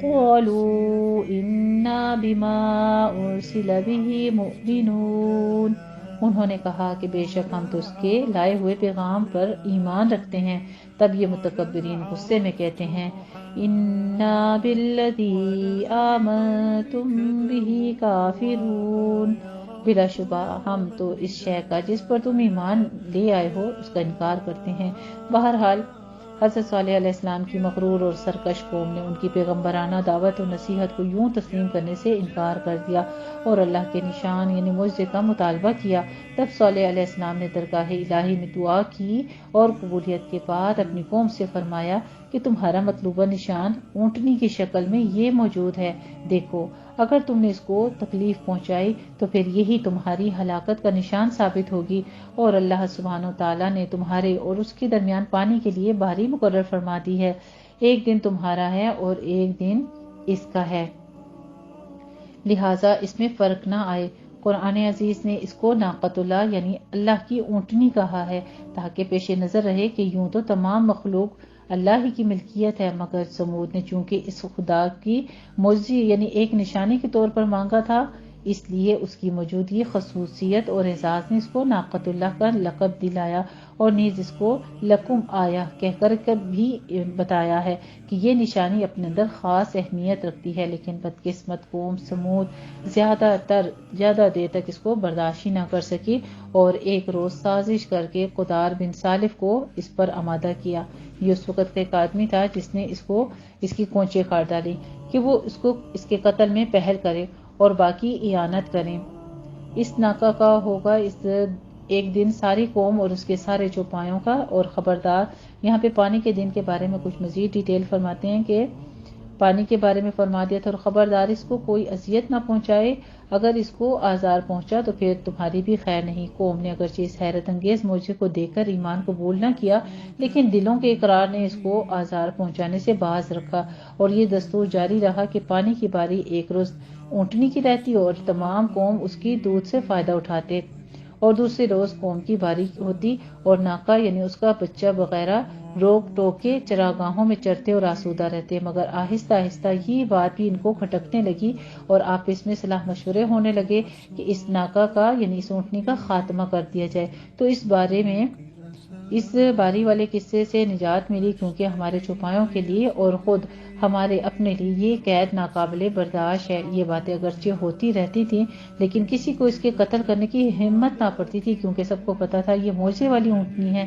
قَالُوا إِنَّا بِمَا أُرْسِلَ بِهِ مُؤْمِنُونَ، انہوں نے کہا کہ بے شک ہم تو اس کے لائے ہوئے پیغام پر ایمان رکھتے ہیں۔ تب یہ متکبرین غصے میں کہتے ہیں، اِنَّا بِالَّذِي آمَنْتُمْ بِهِ کافرون، بلا شبہ ہم تو اس شے کا جس پر تم ایمان لے آئے ہو اس کا انکار کرتے ہیں۔ بہرحال حضرت صالح علیہ السلام کی مغرور اور سرکش قوم نے ان کی پیغمبرانہ دعوت و نصیحت کو یوں تسلیم کرنے سے انکار کر دیا اور اللہ کے نشان یعنی معجزے کا مطالبہ کیا۔ تب صالح علیہ السلام نے درگاہ الہی میں دعا کی اور قبولیت کے بعد اپنی قوم سے فرمایا کہ تمہارا مطلوبہ نشان اونٹنی کی شکل میں یہ موجود ہے، دیکھو اگر تم نے اس کو تکلیف پہنچائی تو پھر یہی تمہاری ہلاکت کا نشان ثابت ہوگی، اور اللہ سبحانہ و تعالیٰ نے تمہارے اور اس کے درمیان پانی کے لیے باری مقرر فرما دی ہے، ایک دن تمہارا ہے اور ایک دن اس کا ہے، لہٰذا اس میں فرق نہ آئے۔ قرآن عزیز نے اس کو ناقۃ اللہ یعنی اللہ کی اونٹنی کہا ہے تاکہ پیش نظر رہے کہ یوں تو تمام مخلوق اللہ ہی کی ملکیت ہے، مگر سمود نے چونکہ اس خدا کی معجزے یعنی ایک نشانی کے طور پر مانگا تھا، اس لیے اس کی موجودگی خصوصیت اور اعزاز نے اس کو ناقۃ اللہ کا لقب دلایا، اور نیز اس کو لکم آیا کہہ کر بھی بتایا ہے کہ یہ نشانی اپنے اندر خاص اہمیت رکھتی ہے، لیکن بدقسمت قوم سمود زیادہ دیر تک اس کو برداشت ہی نہ کر سکی اور ایک روز سازش کر کے قدار بن سالف کو اس پر آمادہ کیا۔ یہ اس وقت کا ایک آدمی تھا جس نے اس کی کونچے کاٹ ڈالی کہ وہ اس کے قتل میں پہل کرے اور باقی اعانت کریں۔ اس ناکا کا ہوگا اس ایک دن ساری قوم اور اس کے سارے چوپایوں کا، اور خبردار یہاں پہ پانی کے دن کے بارے میں کچھ مزید ڈیٹیل فرماتے ہیں کہ پانی کے بارے میں فرما دیا تھا، اور خبردار اس کو کوئی اذیت نہ پہنچائے، اگر اس کو آزار پہنچا تو پھر تمہاری بھی خیر نہیں۔ قوم نے اگرچہ اس حیرت انگیز معجزے کو دیکھ کر ایمان قبول نہ کیا، لیکن دلوں کے اقرار نے اس کو آزار پہنچانے سے باز رکھا، اور یہ دستور جاری رہا کہ پانی کی باری ایک روز اونٹنی کی رہتی اور تمام قوم اس کی دودھ سے فائدہ اٹھاتے، اور دوسرے روز قوم کی باری ہوتی اور ناکا یعنی اس کا بچہ وغیرہ روک ٹوک کے چراگاہوں میں چرتے اور آسودہ رہتے، مگر آہستہ آہستہ یہ بات بھی ان کو کھٹکنے لگی اور آپس میں صلاح مشورے ہونے لگے کہ اس ناکا کا یعنی اس اونٹنی کا خاتمہ کر دیا جائے۔ تو اس بارے میں اس باری والے قصے سے نجات ملی کیونکہ ہمارے چھپایوں کے لیے اور خود ہمارے اپنے لیے یہ قید ناقابل برداشت ہے۔ یہ باتیں اگرچہ ہوتی رہتی تھیں لیکن کسی کو اس کے قتل کرنے کی ہمت نہ پڑتی تھی کیونکہ سب کو پتا تھا یہ معجزے والی اونٹنی ہے۔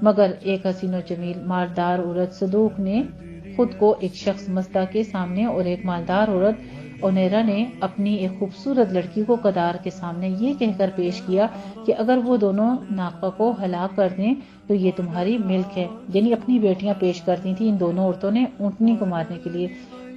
مگر ایک حسین و جمیل مالدار عورت صدوق نے خود کو ایک شخص مزدہ کے سامنے اور ایک مالدار عورت اونیرا نے اپنی ایک خوبصورت لڑکی کو قدار کے سامنے یہ کہہ کر پیش کیا کہ اگر وہ دونوں ناقہ کو ہلاک کر دیں تو یہ تمہاری ملک ہے۔ یعنی اپنی بیٹیاں پیش کرتی تھیں ان دونوں عورتوں نے اونٹنی کو مارنے کے لیے،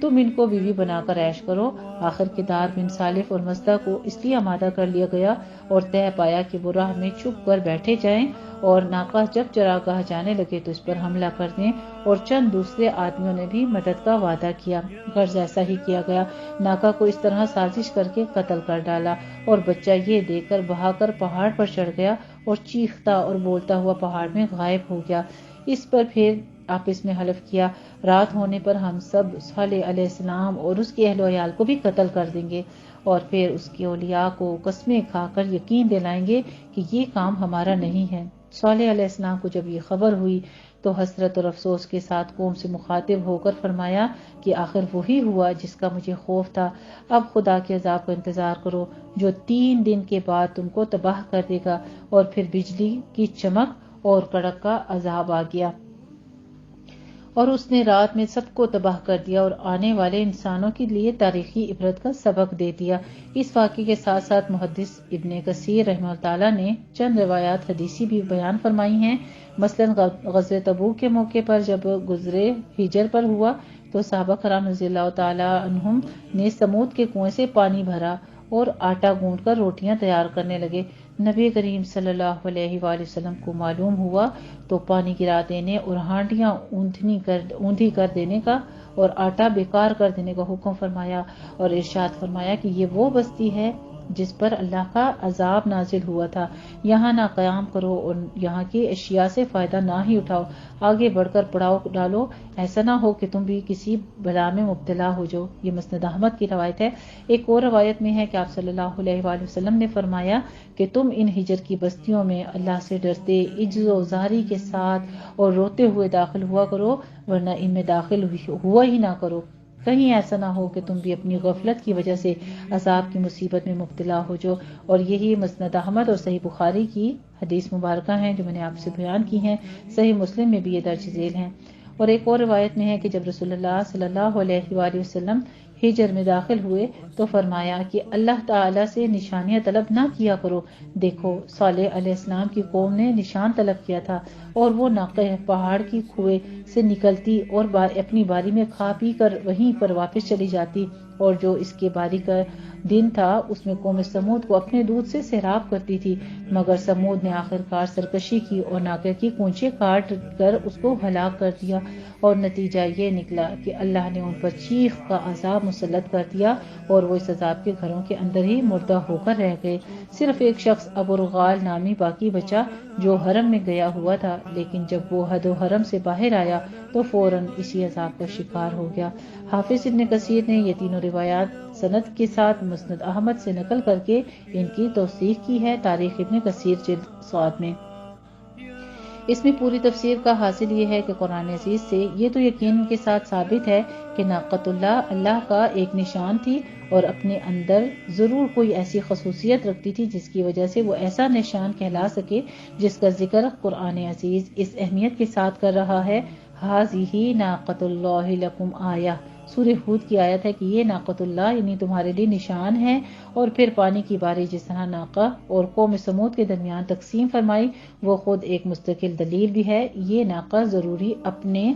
تم ان کو بیوی بنا کر عیش کرو۔ آخر کدار بن سالف اور مزدہ کو اس لیے آمادہ کر لیا گیا اور طے پایا کہ وہ راہ میں چھپ کر بیٹھے جائیں اور ناقہ جب چراگاہ جانے لگے تو اس پر حملہ کر دیں، اور چند دوسرے آدمیوں نے بھی مدد کا وعدہ کیا۔ غرض ایسا ہی کیا گیا، ناقہ کو اس طرح سازش کر کے قتل کر ڈالا اور بچہ یہ دیکھ کر بہا کر پہاڑ پر چڑھ گیا اور چیختا اور بولتا ہوا پہاڑ میں غائب ہو گیا۔ اس پر پھر آپس میں حلف کیا، رات ہونے پر ہم سب صالح علیہ السلام اور اس کے اہل و عیال کو بھی قتل کر دیں گے، اور پھر اس کے اولیاء کو قسمیں کھا کر یقین دلائیں گے کہ یہ کام ہمارا نہیں ہے۔ صالح علیہ السلام کو جب یہ خبر ہوئی تو حسرت اور افسوس کے ساتھ قوم سے مخاطب ہو کر فرمایا کہ آخر وہی ہوا جس کا مجھے خوف تھا۔ اب خدا کے عذاب کا انتظار کرو جو 3 دن کے بعد تم کو تباہ کر دے گا۔ اور پھر بجلی کی چمک اور کڑک کا عذاب آ گیا اور اس نے رات میں سب کو تباہ کر دیا اور آنے والے انسانوں کے لیے تاریخی عبرت کا سبق دے دیا۔ اس واقعے کے ساتھ ساتھ محدث ابن کثیر رحمہ اللہ تعالیٰ نے چند روایات حدیثی بھی بیان فرمائی ہیں۔ مثلاً غزوہ تبوک کے موقع پر جب گزرے ہجر پر ہوا تو صحابہ کرام رضی اللہ تعالیٰ عنہم نے سمود کے کنویں سے پانی بھرا اور آٹا گونڈ کر روٹیاں تیار کرنے لگے۔ نبی کریم صلی اللہ علیہ وآلہ وسلم کو معلوم ہوا تو پانی گرا دینے اور ہانڈیاں اوندھی کر دینے کا اور آٹا بیکار کر دینے کا حکم فرمایا اور ارشاد فرمایا کہ یہ وہ بستی ہے جس پر اللہ کا عذاب نازل ہوا تھا، یہاں نہ قیام کرو اور یہاں کی اشیاء سے فائدہ نہ ہی اٹھاؤ، آگے بڑھ کر پڑاؤ ڈالو، ایسا نہ ہو کہ تم بھی کسی بلا میں مبتلا ہو جاؤ۔ یہ مسند احمد کی روایت ہے۔ ایک اور روایت میں ہے کہ آپ صلی اللہ علیہ وآلہ وسلم نے فرمایا کہ تم ان ہجر کی بستیوں میں اللہ سے ڈرتے، عجز و زاری کے ساتھ اور روتے ہوئے داخل ہوا کرو، ورنہ ان میں داخل ہوا ہی نہ کرو، کہیں ایسا نہ ہو کہ تم بھی اپنی غفلت کی وجہ سے عذاب کی مصیبت میں مبتلا ہو جاؤ۔ اور یہی مسند احمد اور صحیح بخاری کی حدیث مبارکہ ہیں جو میں نے آپ سے بیان کی ہیں، صحیح مسلم میں بھی یہ درج ذیل ہیں۔ اور ایک اور روایت میں ہے کہ جب رسول اللہ صلی اللہ علیہ وآلہ وسلم ہجر میں داخل ہوئے تو فرمایا کہ اللہ تعالیٰ سے نشانیاں طلب نہ کیا کرو، دیکھو صالح علیہ السلام کی قوم نے نشان طلب کیا تھا اور وہ ناقہ پہاڑ کی کنویں سے نکلتی اور اپنی باری میں کھا پی کر وہیں پر واپس چلی جاتی، اور جو اس کے باری کا دن تھا اس میں قوم سمود کو اپنے دودھ سے سیراب کرتی تھی، مگر سمود نے آخرکار سرکشی کی اور ناقے کی کونچیں کاٹ کر اس کو ہلاک کر دیا، اور نتیجہ یہ نکلا کہ اللہ نے ان پر چیخ کا عذاب مسلط کر دیا اور وہ اس عذاب کے گھروں کے اندر ہی مردہ ہو کر رہ گئے۔ صرف ایک شخص ابو رغال نامی باقی بچا جو حرم میں گیا ہوا تھا، لیکن جب وہ حد و حرم سے باہر آیا تو فوراً اسی عذاب کا شکار ہو گیا۔ حافظ ابن کثیر نے یہ تینوں روایات سند کے ساتھ مسند احمد سے نقل کر کے ان کی توثیق کی ہے تاریخ ابن کثیر جلد 7 میں۔ اس میں پوری تفسیر کا حاصل یہ ہے کہ قرآن عزیز سے یہ تو یقین کے ساتھ ثابت ہے کہ ناقۃ اللہ کا ایک نشان تھی اور اپنے اندر ضرور کوئی ایسی خصوصیت رکھتی تھی جس کی وجہ سے وہ ایسا نشان کہلا سکے جس کا ذکر قرآن عزیز اس اہمیت کے ساتھ کر رہا ہے۔ ھذہ ناقۃ اللہ لکم آیہ، سورہ ہود کی آیت ہے کہ یہ ناقۃ اللہ یعنی تمہارے لیے نشان ہے۔ اور پھر پانی کی باری جس طرح ناقہ اور قوم سمود کے درمیان تقسیم فرمائی وہ خود ایک مستقل دلیل بھی ہے۔ یہ ناقہ ضروری اپنے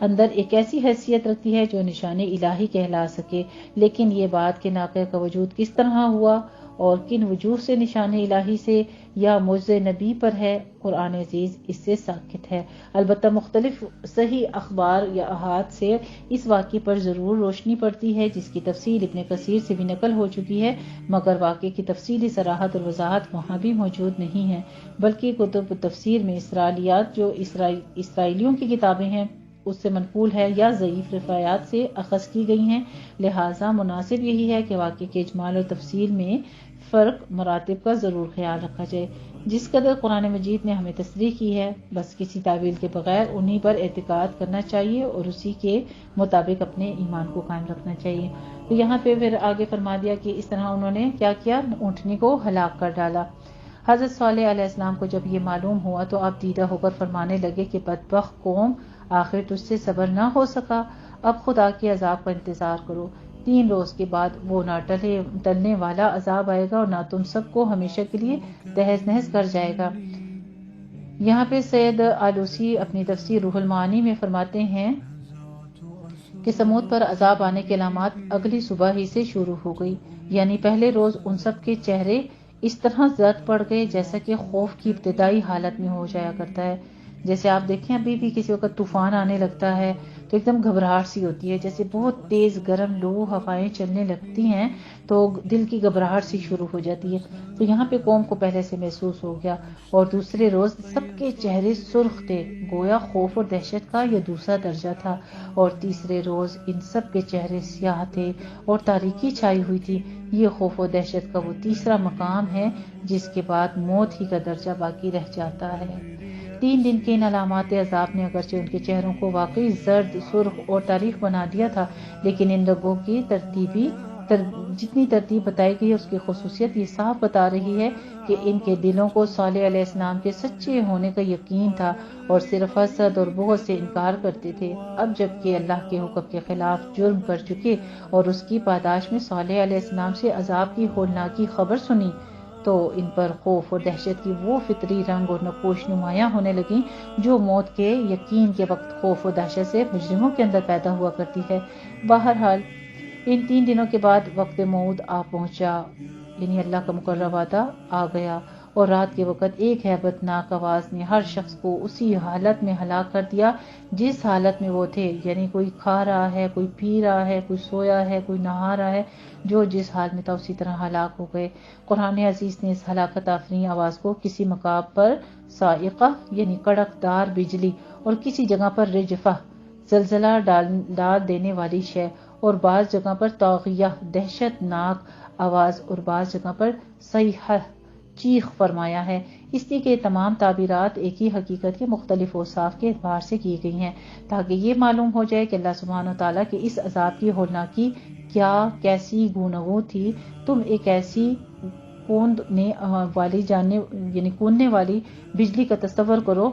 اندر ایک ایسی حیثیت رکھتی ہے جو نشان الہی کہلا سکے، لیکن یہ بات کہ ناقہ کا وجود کس طرح ہوا اور کن وجوہ سے نشان الہی سے یا معجزہ نبی پر ہے، قرآن عزیز اس سے ساکت ہے۔ البتہ مختلف صحیح اخبار یا احاد سے اس واقعے پر ضرور روشنی پڑتی ہے جس کی تفصیل ابن کثیر سے بھی نقل ہو چکی ہے، مگر واقعے کی تفصیلی صراحت اور وضاحت وہاں بھی موجود نہیں ہے، بلکہ کتب تفسیر میں اسرائیلیات جو اسرائیلیوں کی کتابیں ہیں اس سے منقول ہے یا ضعیف روایات سے اخذ کی گئی ہیں۔ لہٰذا مناسب یہی ہے کہ واقعے کے اجمال اور تفصیل میں فرق مراتب کا ضرور خیال رکھا جائے۔ جس قدر قرآن مجید نے ہمیں تصریح کی ہے بس کسی تعویل کے بغیر انہی پر اعتقاد کرنا چاہیے اور اسی کے مطابق اپنے ایمان کو قائم رکھنا چاہیے۔ تو یہاں پہ پھر آگے فرما دیا کہ اس طرح انہوں نے کیا کیا، اونٹنی کو ہلاک کر ڈالا۔ حضرت صالح علیہ السلام کو جب یہ معلوم ہوا تو آپ دیدہ ہو کر فرمانے لگے کہ بدبخت قوم، آخر تجھ سے صبر نہ ہو سکا، اب خدا کے عذاب کا انتظار کرو، 3 روز کے بعد وہ نہ ٹلنے والا عذاب آئے گا اور نہ تم سب کو ہمیشہ کے لیے تہز نہز کر جائے گا۔ یہاں پہ سید آلوسی اپنی تفسیر روح المعانی میں فرماتے ہیں کہ سمود پر عذاب آنے کے علامات اگلی صبح ہی سے شروع ہو گئی، یعنی پہلے روز ان سب کے چہرے اس طرح زرد پڑ گئے جیسا کہ خوف کی ابتدائی حالت میں ہو جایا کرتا ہے۔ جیسے آپ دیکھیں ابھی بھی کسی وقت طوفان آنے لگتا ہے تو ایک دم گھبراہٹ سی ہوتی ہے، جیسے بہت تیز گرم لو ہوائیں چلنے لگتی ہیں تو دل کی گھبراہٹ سی شروع ہو جاتی ہے۔ تو یہاں پہ قوم کو پہلے سے محسوس ہو گیا، اور دوسرے روز سب کے چہرے سرخ تھے، گویا خوف اور دہشت کا یہ دوسرا درجہ تھا، اور تیسرے روز ان سب کے چہرے سیاہ تھے اور تاریکی چھائی ہوئی تھی۔ یہ خوف و دہشت کا وہ تیسرا مقام ہے جس کے بعد موت ہی کا درجہ باقی رہ جاتا ہے۔ 3 دن کے ان علامات عذاب نے اگرچہ ان کے چہروں کو واقعی زرد، سرخ اور تاریک بنا دیا تھا، لیکن ان لوگوں کی جتنی ترتیب بتائی گئی ہے اس کی خصوصیت یہ صاف بتا رہی ہے کہ ان کے دلوں کو صالح علیہ السلام کے سچے ہونے کا یقین تھا اور صرف حسد اور بغض سے انکار کرتے تھے۔ اب جبکہ اللہ کے حکم کے خلاف جرم کر چکے اور اس کی پاداش میں صالح علیہ السلام سے عذاب کی ہولناکی خبر سنی تو ان پر خوف اور دہشت کی وہ فطری رنگ اور نقوش نمایاں ہونے لگیں جو موت کے یقین کے وقت خوف و دہشت سے مجرموں کے اندر پیدا ہوا کرتی ہے۔ بہرحال ان 3 دنوں کے بعد وقت موعود آ پہنچا، یعنی اللہ کا مقررہ وعدہ آ گیا، اور رات کے وقت ایک ہیبت ناک آواز نے ہر شخص کو اسی حالت میں ہلاک کر دیا جس حالت میں وہ تھے، یعنی کوئی کھا رہا ہے، کوئی پی رہا ہے، کوئی سویا ہے، کوئی نہا رہا ہے، جو جس حال میں تھا اسی طرح ہلاک ہو گئے۔ قرآن عزیز نے اس ہلاکت آفرین آواز کو کسی مقام پر صاعقہ یعنی کڑک دار بجلی، اور کسی جگہ پر رجفہ زلزلہ ڈال دینے والی شے، اور بعض جگہ پر طاغیہ دہشت ناک آواز، اور بعض جگہ پر صیحہ چیخ فرمایا ہے، اس لیے کہ تمام تعبیرات ایک ہی حقیقت کے مختلف اوصاف کے اعتبار سے کی گئی ہیں تاکہ یہ معلوم ہو جائے کہ اللہ سبحانہ وتعالیٰ کے اس عذاب کی ہولناکی کیا کیسی گوناگوں تھی۔ تم ایک ایسی کوننے والی بجلی کا تصور کرو،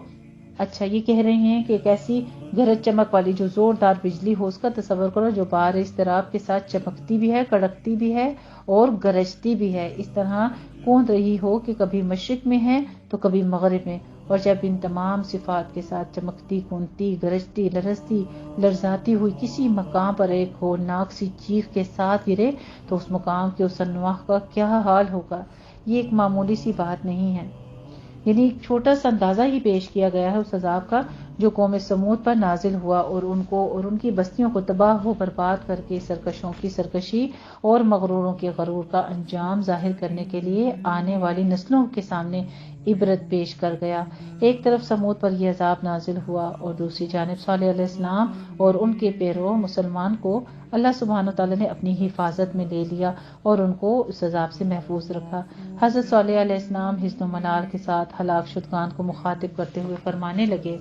اچھا یہ کہہ رہے ہیں کہ ایک ایسی گرج چمک والی جو زوردار بجلی ہو اس کا تصور کرو جو بار اضطراب کے ساتھ چمکتی بھی ہے، کڑکتی بھی ہے اور گرجتی بھی ہے، اس طرح کوند رہی ہو کہ کبھی مشرق میں ہے تو کبھی مغرب میں، اور جب ان تمام صفات کے ساتھ چمکتی، کونتی، گرجتی، لرزتی، لرزاتی ہوئی کسی مقام پر ایک ہولناک سی چیخ کے ساتھ گرے تو اس مقام کے اس انواع کا کیا حال ہوگا۔ یہ ایک معمولی سی بات نہیں ہے، یعنی ایک چھوٹا سا اندازہ ہی پیش کیا گیا ہے اس عذاب کا جو قوم سمود پر نازل ہوا اور ان کو اور ان کی بستیوں کو تباہ و برباد کر کے سرکشوں کی سرکشی اور مغروروں کے غرور کا انجام ظاہر کرنے کے لیے آنے والی نسلوں کے سامنے عبرت پیش کر گیا۔ ایک طرف سمود پر یہ عذاب نازل ہوا اور دوسری جانب صالح علیہ السلام اور ان کے پیرو مسلمان کو اللہ سبحانہ وتعالی نے اپنی حفاظت میں لے لیا اور ان کو اس عذاب سے محفوظ رکھا۔ حضرت صالح علیہ السلام حزن و ملال کے ساتھ ہلاک شدگان کو مخاطب کرتے ہوئے فرمانے لگے،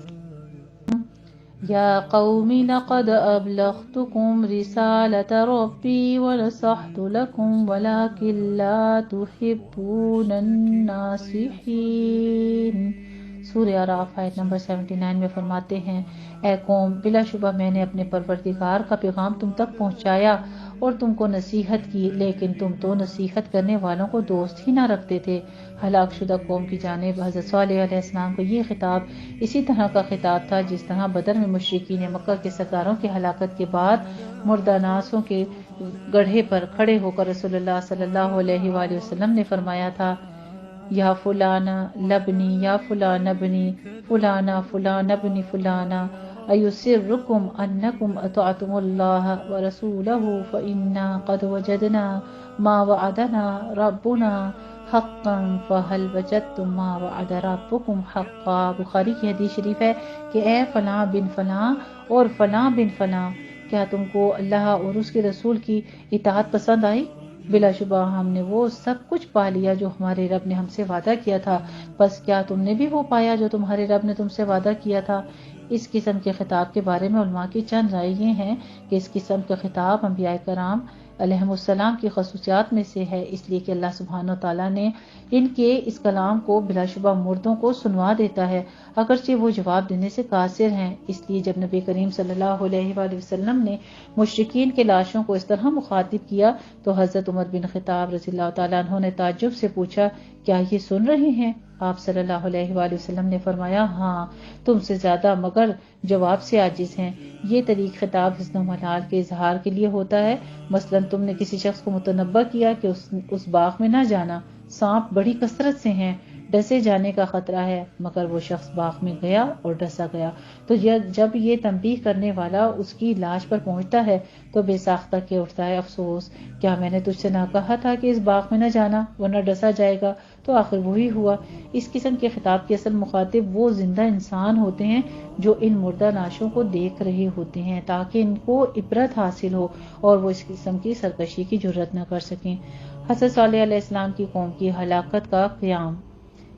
یا قوم لقد ابلغتکم رسالۃ ربی ونصحت لکم ولکن لا تحبون الناصحین۔ سورہ اعراف آیت نمبر 79 میں فرماتے ہیں، اے قوم، بلا شبہ میں نے اپنے پروردگار کا پیغام تم تک پہنچایا اور تم کو نصیحت کی، لیکن تم تو نصیحت کرنے والوں کو دوست ہی نہ رکھتے تھے۔ ہلاک شدہ قوم کی جانب حضرت صالح علیہ السلام کو یہ خطاب اسی طرح کا خطاب تھا جس طرح بدر میں مشرکین مکہ کے سرداروں کی ہلاکت کے بعد مرداناسوں کے گڑھے پر کھڑے ہو کر رسول اللہ صلی اللہ علیہ وآلہ وسلم نے فرمایا تھا، یا فلانا لبنی، یا فلانا بنی فلانا، فلانا بنی فلانا، ایسرکم انکم اطعتم اللہ ورسولہ فإنا قد وجدنا ما وعدنا ربنا حقا فہل وجدتم ما وعد ربکم حقا۔ بخاری کی حدیث شریف ہے کہ اے فلاں بن فلاں اور فلاں بن فلاں، کیا تم کو اللہ اور اس کے رسول کی اطاعت پسند آئی؟ بلا شبہ ہم نے وہ سب کچھ پا لیا جو ہمارے رب نے ہم سے وعدہ کیا تھا، بس کیا تم نے بھی وہ پایا جو تمہارے رب نے تم سے وعدہ کیا تھا؟ اس قسم کے خطاب کے بارے میں علماء کی چند رائے یہ ہیں کہ اس قسم کا خطاب انبیاء کرام علیہم السلام کی خصوصیات میں سے ہے، اس لیے کہ اللہ سبحانہ وتعالیٰ نے ان کے اس کلام کو بلا شبہ مردوں کو سنوا دیتا ہے، اگرچہ وہ جواب دینے سے قاصر ہیں۔ اس لیے جب نبی کریم صلی اللہ علیہ وآلہ وسلم نے مشرکین کے لاشوں کو اس طرح مخاطب کیا تو حضرت عمر بن خطاب رضی اللہ تعالیٰ عنہ نے تعجب سے پوچھا، کیا یہ سن رہے ہیں؟ آپ صلی اللہ علیہ وآلہ وسلم نے فرمایا، ہاں، تم سے زیادہ مگر جواب سے عاجز ہیں۔ یہ طریق خطاب حسن و ملال کے اظہار کے لیے ہوتا ہے۔ مثلا تم نے کسی شخص کو متنبہ کیا کہ اس باغ میں نہ جانا، سانپ بڑی کثرت سے ہیں، ڈسے جانے کا خطرہ ہے، مگر وہ شخص باغ میں گیا اور ڈسا گیا۔ تو جب یہ تنبیہ کرنے والا اس کی لاش پر پہنچتا ہے تو بے ساختہ کے اٹھتا ہے، افسوس، کیا میں نے تجھ سے نہ کہا تھا کہ اس باغ میں نہ جانا ورنہ ڈسا جائے گا؟ تو آخر وہی ہوا۔ اس قسم کے خطاب کے اصل مخاطب وہ زندہ انسان ہوتے ہیں جو ان مردہ لاشوں کو دیکھ رہے ہوتے ہیں تاکہ ان کو عبرت حاصل ہو اور وہ اس قسم کی سرکشی کی جرات نہ کر سکیں۔ حضرت صالح علیہ السلام کی قوم کی ہلاکت کا قیام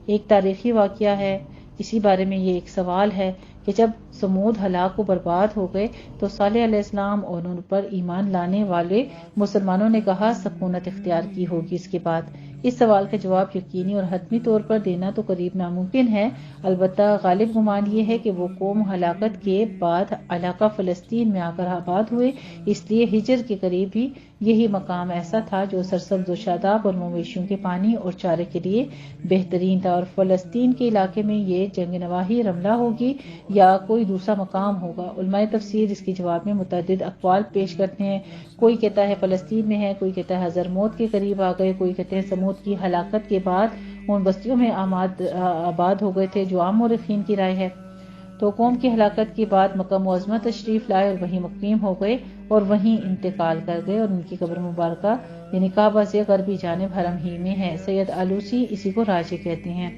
ایک تاریخی واقعہ ہے۔ اسی بارے میں یہ ایک سوال ہے کہ جب سمود ہلاک و برباد ہو گئے تو صالح علیہ السلام اور ان پر ایمان لانے والے مسلمانوں نے کہاں سکونت اختیار کی ہوگی اس کے بعد؟ اس سوال کا جواب یقینی اور حتمی طور پر دینا تو قریب ناممکن ہے، البتہ غالب گمان یہ ہے کہ وہ قوم ہلاکت کے بعد علاقہ فلسطین میں آ کر آباد ہوئے، اس لیے ہجر کے قریب ہی یہی مقام ایسا تھا جو سرسبز و شاداب اور مویشیوں کے پانی اور چارے کے لیے بہترین تھا، اور فلسطین کے علاقے میں یہ جنگ نواحی رملہ ہوگی یا کوئی دوسرا مقام ہوگا۔ علماء تفسیر اس کے جواب میں متعدد اقوال پیش کرتے ہیں، کوئی کہتا ہے فلسطین میں ہے، کوئی کہتا ہے حضرموت کے قریب آ گئے، کوئی کہتے ہیں سمود کی ہلاکت کے بعد ان بستیوں میں آباد ہو گئے تھے، جو عام مورخین کی رائے ہے۔ تو قوم کی ہلاکت کے بعد مکہ معظمہ تشریف لائے اور وہیں مقیم ہو گئے اور وہیں انتقال کر گئے، اور ان کی قبر مبارکہ یعنی کعبہ سے غربی جانب حرم ہی میں ہے۔ سید آلوسی اسی کو راجح کہتے ہیں۔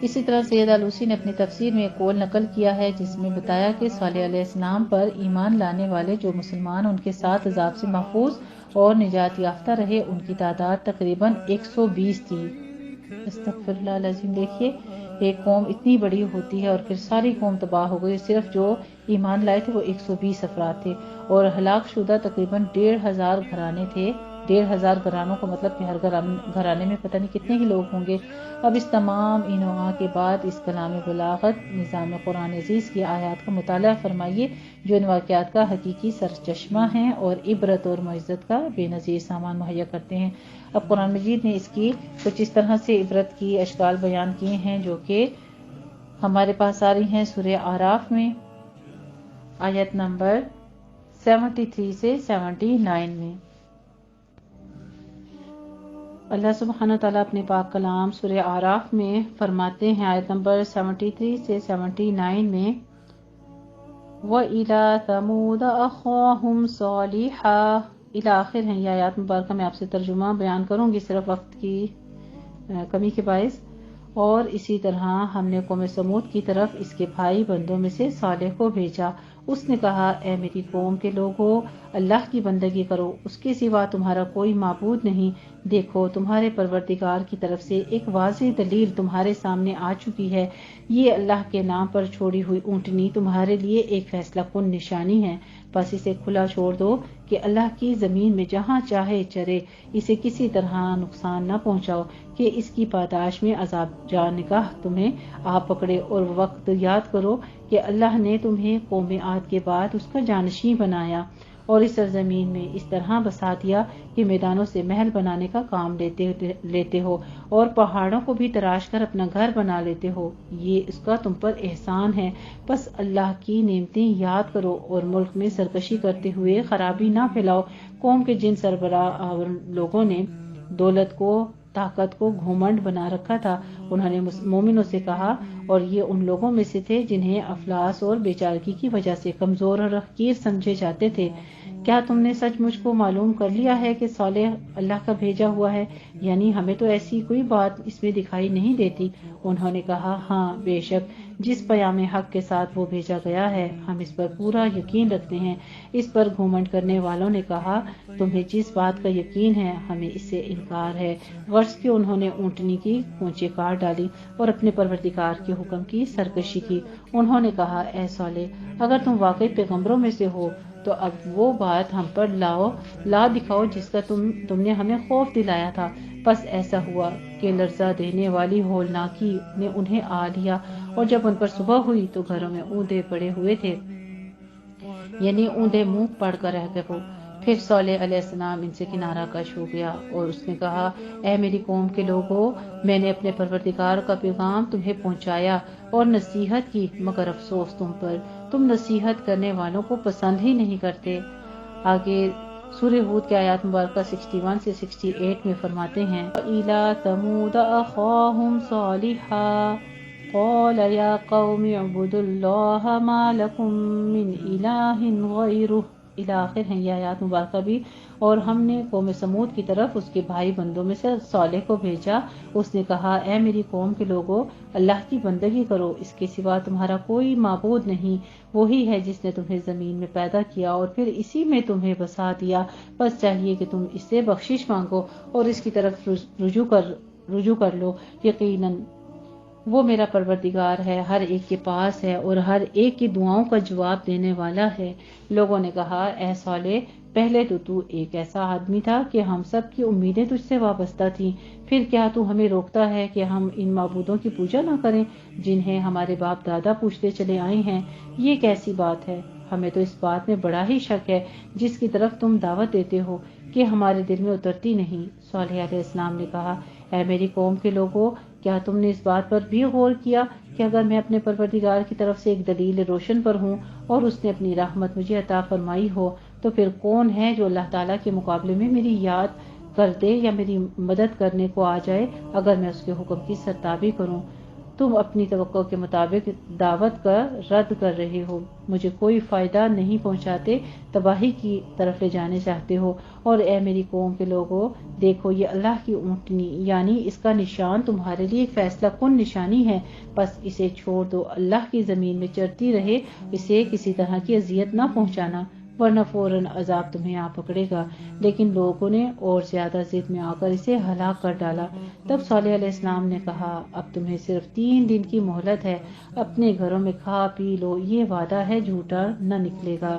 اسی طرح سید آلوسی نے اپنی تفسیر میں ایک قول نقل کیا ہے جس میں بتایا کہ صالح علیہ السلام پر ایمان لانے والے جو مسلمان ان کے ساتھ عذاب سے محفوظ اور نجات یافتہ رہے ان کی تعداد تقریباً 120 تھی۔ استغفر اللہ العظیم۔ دیکھیے ایک قوم اتنی بڑی ہوتی ہے اور پھر ساری قوم تباہ ہو گئی، صرف جو ایمان لائے تھے وہ 120 افراد تھے، اور ہلاک شدہ تقریباً 1500 گھرانے تھے۔ 1500 گھرانوں کا مطلب کہ ہر گھرانے میں پتہ نہیں کتنے ہی لوگ ہوں گے۔ اب اس تمام انواع کے بعد اس کلام بلاغت نظام قرآن عزیز کی آیات کا مطالعہ فرمائیے جو ان واقعات کا حقیقی سرچشمہ ہیں اور عبرت اور معزت کا بے نظیر سامان مہیا کرتے ہیں۔ اب قرآن مجید نے اس کی کچھ اس طرح سے عبرت کی اشکال بیان کیے ہیں جو کہ ہمارے پاس آ رہی ہیں سورہ اعراف میں آیت نمبر 73 سے 79 میں۔ اللہ سبحانہ تعالیٰ اپنے پاک کلام سورہ اعراف میں فرماتے ہیں آیت نمبر 73 سے 79 میں، وَإِلَىٰ ثَمُودَ أَخَاهُمْ صَالِحًا، الی آخر ہیں یہ آیات مبارکہ۔ میں آپ سے ترجمہ بیان کروں گی صرف وقت کی کمی کے باعث۔ اور اسی طرح ہم نے قوم سمود کی طرف اس کے بھائی بندوں میں سے صالح کو بھیجا، اس نے کہا اے میری قوم کے لوگو اللہ کی بندگی کرو، اس کے سوا تمہارا کوئی معبود نہیں۔ دیکھو تمہارے پروردگار کی طرف سے ایک واضح دلیل تمہارے سامنے آ چکی ہے، یہ اللہ کے نام پر چھوڑی ہوئی اونٹنی تمہارے لیے ایک فیصلہ کن نشانی ہے، بس اسے کھلا چھوڑ دو کہ اللہ کی زمین میں جہاں چاہے چرے، اسے کسی طرح نقصان نہ پہنچاؤ کہ اس کی پاداش میں عذاب جا نگاہ تمہیں آ پکڑے، اور وقت یاد کرو کہ اللہ نے تمہیں قوم عاد کے بعد اس کا جانشین بنایا اور اس سرزمین میں اس طرح بسا دیا کہ میدانوں سے محل بنانے کا کام لیتے ہو اور پہاڑوں کو بھی تراش کر اپنا گھر بنا لیتے ہو، یہ اس کا تم پر احسان ہے۔ بس اللہ کی نعمتیں یاد کرو اور ملک میں سرکشی کرتے ہوئے خرابی نہ پھیلاؤ۔ قوم کے جن سربراہ لوگوں نے دولت کو، طاقت کو گھمنڈ بنا رکھا تھا، انہوں نے مومنوں سے کہا، اور یہ ان لوگوں میں سے تھے جنہیں افلاس اور بیچارگی کی وجہ سے کمزور اور حقیر سمجھے جاتے تھے، کیا تم نے سچ مجھ کو معلوم کر لیا ہے کہ صالح اللہ کا بھیجا ہوا ہے؟ یعنی ہمیں تو ایسی کوئی بات اس میں دکھائی نہیں دیتی۔ انہوں نے کہا ہاں بے شک جس پیام حق کے ساتھ وہ بھیجا گیا ہے ہم اس پر پورا یقین رکھتے ہیں۔ اس پر گھمنڈ کرنے والوں نے کہا تمہیں جس بات کا یقین ہے ہمیں اس سے انکار ہے۔ غرض کہ انہوں نے اونٹنی کی پونچھیں کاٹ ڈالی اور اپنے پروردگار کے حکم کی سرکشی کی۔ انہوں نے کہا اے صالح اگر تم واقعی پیغمبروں میں سے ہو تو اب وہ بات ہم پر لا دکھاؤ جس کا تم نے ہمیں خوف دلایا تھا۔ بس ایسا ہوا کہ لرزہ دینے والی ہولناکی نے انہیں آ لیا اور جب ان پر صبح ہوئی تو گھروں میں اوندے پڑے ہوئے تھے، یعنی اوندے منہ پڑ کر رہ گئے۔ پھر صالح علیہ السلام ان سے کنارہ کش ہو گیا اور اس نے کہا اے میری قوم کے لوگوں، میں نے اپنے پروردگار کا پیغام تمہیں پہنچایا اور نصیحت کی، مگر افسوس تم پر، تم نصیحت کرنے والوں کو پسند ہی نہیں کرتے۔ آگے سورہ ہود کی آیات مبارکہ 61 سے 68 میں فرماتے ہیں وَإِلَىٰ ثَمُودَ أَخَاهُمْ صَالِحًا قَالَ يَا قَوْمِ اعْبُدُوا اللَّهَ مَا لَكُم مِّنْ إِلَٰهٍ غَيْرُهُ۔ آخر ہیں یہ آیات مبارکہ بھی۔ اور ہم نے قوم سمود کی طرف اس کے بھائی بندوں میں سے صالح کو بھیجا۔ اس نے کہا اے میری قوم کے لوگوں، اللہ کی بندگی کرو، اس کے سوا تمہارا کوئی معبود نہیں، وہی ہے جس نے تمہیں زمین میں پیدا کیا اور پھر اسی میں تمہیں بسا دیا، بس چاہیے کہ تم اس سے بخشش مانگو اور اس کی طرف رجوع کر لو، یقیناً وہ میرا پروردگار ہے، ہر ایک کے پاس ہے اور ہر ایک کی دعاؤں کا جواب دینے والا ہے۔ لوگوں نے کہا اے صالح پہلے تو ایک ایسا آدمی تھا کہ ہم سب کی امیدیں تجھ سے وابستہ تھیں، پھر کیا تو ہمیں روکتا ہے کہ ہم ان معبودوں کی پوجا نہ کریں جنہیں ہمارے باپ دادا پوجتے چلے آئے ہیں؟ یہ کیسی بات ہے؟ ہمیں تو اس بات میں بڑا ہی شک ہے جس کی طرف تم دعوت دیتے ہو کہ ہمارے دل میں اترتی نہیں۔ صالح علیہ السلام نے کہا اے میری قوم کے لوگوں، کیا تم نے اس بات پر بھی غور کیا کہ اگر میں اپنے پروردگار کی طرف سے ایک دلیل روشن پر ہوں اور اس نے اپنی رحمت مجھے عطا فرمائی ہو تو پھر کون ہے جو اللہ تعالیٰ کے مقابلے میں میری یاد کر دے یا میری مدد کرنے کو آ جائے اگر میں اس کے حکم کی سرتابی کروں؟ تم اپنی توقع کے مطابق دعوت کا رد کر رہے ہو، مجھے کوئی فائدہ نہیں پہنچاتے، تباہی کی طرف لے جانے چاہتے ہو۔ اور اے میری قوم کے لوگوں، دیکھو یہ اللہ کی اونٹنی یعنی اس کا نشان تمہارے لیے ایک فیصلہ کن نشانی ہے، بس اسے چھوڑ دو، اللہ کی زمین میں چرتی رہے، اسے کسی طرح کی اذیت نہ پہنچانا ورنہ فوراً عذاب تمہیں آ پکڑے گا۔ لیکن لوگوں نے اور زیادہ ضد میں آ کر اسے ہلاک کر ڈالا۔ تب صالح علیہ السلام نے کہا اب تمہیں صرف 3 دن کی مہلت ہے، اپنے گھروں میں کھا پی لو، یہ وعدہ ہے جھوٹا نہ نکلے گا۔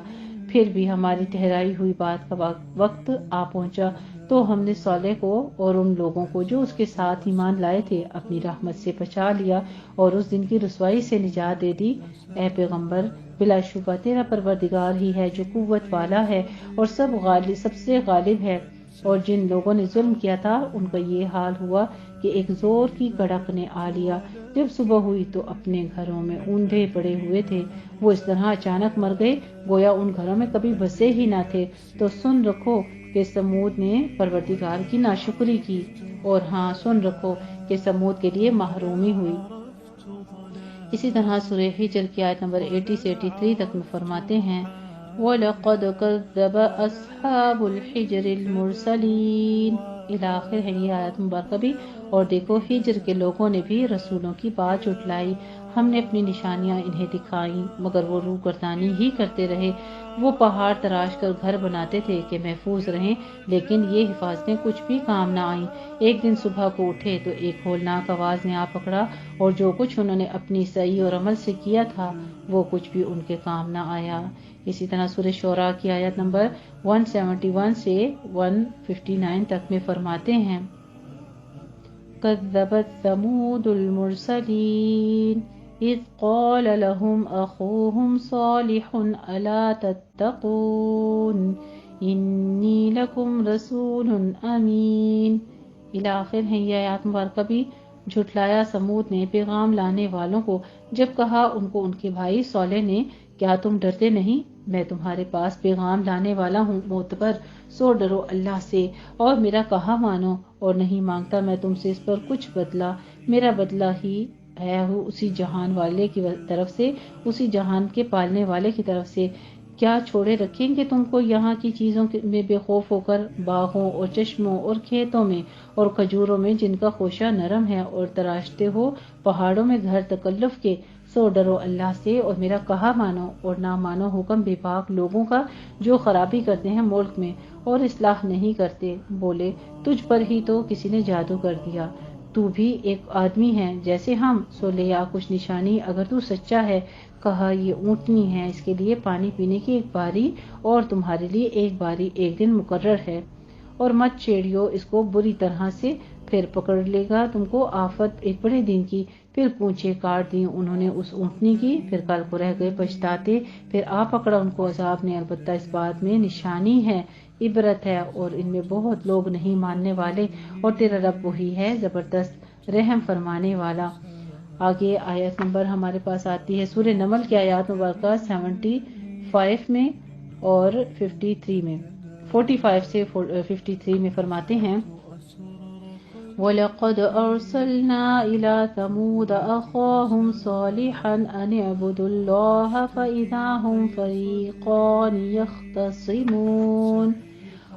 پھر بھی ہماری ٹھہرائی ہوئی بات کا وقت آ پہنچا تو ہم نے صالح کو اور ان لوگوں کو جو اس کے ساتھ ایمان لائے تھے اپنی رحمت سے بچا لیا اور اس دن کی رسوائی سے نجات دے دی۔ اے پیغمبر، بلا شبہ تیرا پروردگار ہی ہے جو قوت والا ہے اور سب سے غالب ہے۔ اور جن لوگوں نے ظلم کیا تھا ان کا یہ حال ہوا کہ ایک زور کی کڑک نے آ لیا، جب صبح ہوئی تو اپنے گھروں میں اوندھے پڑے ہوئے تھے، وہ اس طرح اچانک مر گئے گویا ان گھروں میں کبھی بسے ہی نہ تھے۔ تو سن رکھو کہ سمود نے پروردگار کی ناشکری کی، اور ہاں سن رکھو کہ سمود کے لیے محرومی ہوئی۔ اسی طرح سورہ ہجر کی آیت نمبر 80 سے 83 تک میں فرماتے ہیں وَلَقَدْ كَذَّبَ أَصْحَابُ الْحِجْرِ الْمُرْسَلِينَ آخر ہے یہ آیت مبارکہ بھی۔ اور دیکھو ہجر کے لوگوں نے بھی رسولوں کی بات جھٹلائی، ہم نے اپنی نشانیاں انہیں دکھائیں مگر وہ روگردانی ہی کرتے رہے۔ وہ پہاڑ تراش کر گھر بناتے تھے کہ محفوظ رہیں، لیکن یہ حفاظتیں کچھ بھی کام نہ آئیں۔ ایک دن صبح کو اٹھے تو ایک ہولناک آواز نے آ پکڑا اور جو کچھ انہوں نے اپنی سعی اور عمل سے کیا تھا وہ کچھ بھی ان کے کام نہ آیا۔ اسی طرح سورہ شعراء کی آیت نمبر 171 سے 159 تک میں فرماتے ہیں كذبت ثمود المرسلين إذ قال لهم أخوهم صالح ألا تتقون إني لكم رسول أمين آخر ہیں یہ آیات مبارکہ بھی۔ جھٹلایا سمود نے پیغام لانے والوں کو جب کہا ان کو ان کے بھائی صالح نے کیا تم ڈرتے نہیں، میں تمہارے پاس پیغام لانے والا ہوں، معتبر، سو ڈرو اللہ سے اور میرا کہا مانو، اور نہیں مانگتا میں تم سے اس پر کچھ بدلہ، میرا بدلہ ہی ہے اسی جہان والے کی طرف سے، اسی جہان کے پالنے والے کی طرف سے۔ کیا چھوڑے رکھیں گے تم کو یہاں کی چیزوں میں بے خوف ہو کر، باغوں اور چشموں اور کھیتوں میں اور کھجوروں میں جن کا خوشہ نرم ہے، اور تراشتے ہو پہاڑوں میں گھر تکلف کے؟ سو ڈرو اللہ سے اور میرا کہا مانو، اور نہ مانو حکم بے پاک لوگوں کا جو خرابی کرتے ہیں ملک میں اور اصلاح نہیں کرتے۔ بولے تجھ پر ہی تو کسی نے جادو کر دیا، تو بھی ایک آدمی ہے جیسے ہم، سو لے آ کچھ نشانی اگر تو سچا ہے۔ کہا یہ اونٹنی ہے، اس کے لیے پانی پینے کی ایک باری اور تمہارے لیے ایک باری ایک دن مقرر ہے، اور مت چھیڑیو اس کو بری طرح سے، پھر پکڑ لے گا تم کو آفت ایک بڑے دن کی۔ پھر پونچھیں کاٹ دی انہوں نے اس اونٹنی کی، پھر کل کو رہ گئے پچھتاتے، پھر آ پکڑا ان کو عذاب نے۔ البتہ اس بات میں نشانی ہے، عبرت ہے، اور ان میں بہت لوگ نہیں ماننے والے، اور تیرا رب وہی ہے زبردست رحم فرمانے والا۔ آگے آیت نمبر ہمارے پاس آتی ہے سورہ نمل کی آیات مبارکہ 75 میں اور 53 میں، 45 سے 53 میں فرماتے ہیں وَلَقَدْ أَرْسَلْنَا إِلَى ثَمُودَ أَخَاهُمْ صَالِحًا أَنِ اعْبُدُوا اللَّهَ فَإِذَا هُمْ فَرِيقَانِ يَخْتَصِمُونَ،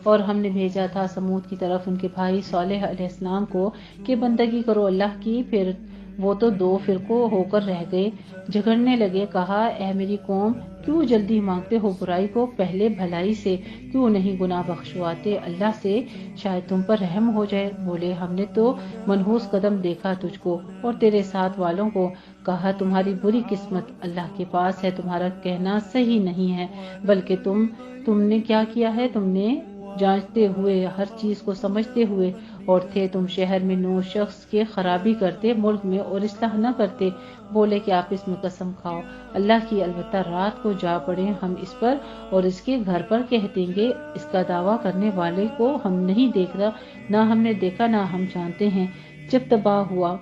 اور ہم نے بھیجا تھا سمود کی طرف ان کے بھائی صالح علیہ السلام کو کہ بندگی کرو اللہ کی، پھر وہ تو دو فرقوں ہو کر رہ گئے، جھگڑنے لگے۔ کہا اے میری قوم، کیوں جلدی مانگتے ہو برائی کو پہلے بھلائی سے، کیوں نہیں گناہ بخشواتے اللہ سے، شاید تم پر رحم ہو جائے۔ بولے ہم نے تو منحوس قدم دیکھا تجھ کو اور تیرے ساتھ والوں کو۔ کہا تمہاری بری قسمت اللہ کے پاس ہے، تمہارا کہنا صحیح نہیں ہے، بلکہ تم نے کیا کیا ہے، تم نے جانچتے ہوئے ہر چیز کو سمجھتے ہوئے، اور تھے تم شہر میں 9 شخص کے خرابی کرتے ملک میں اور اصلاح نہ کرتے۔ بولے کہ آپ اس میں قسم کھاؤ اللہ کی، البتہ رات کو جا پڑے ہم اس پر اور اس کے گھر پر، کہہ دیں گے اس کا دعویٰ کرنے والے کو ہم نہیں دیکھتا، نہ ہم نے دیکھا نہ ہم جانتے ہیں، جب تباہ ہوا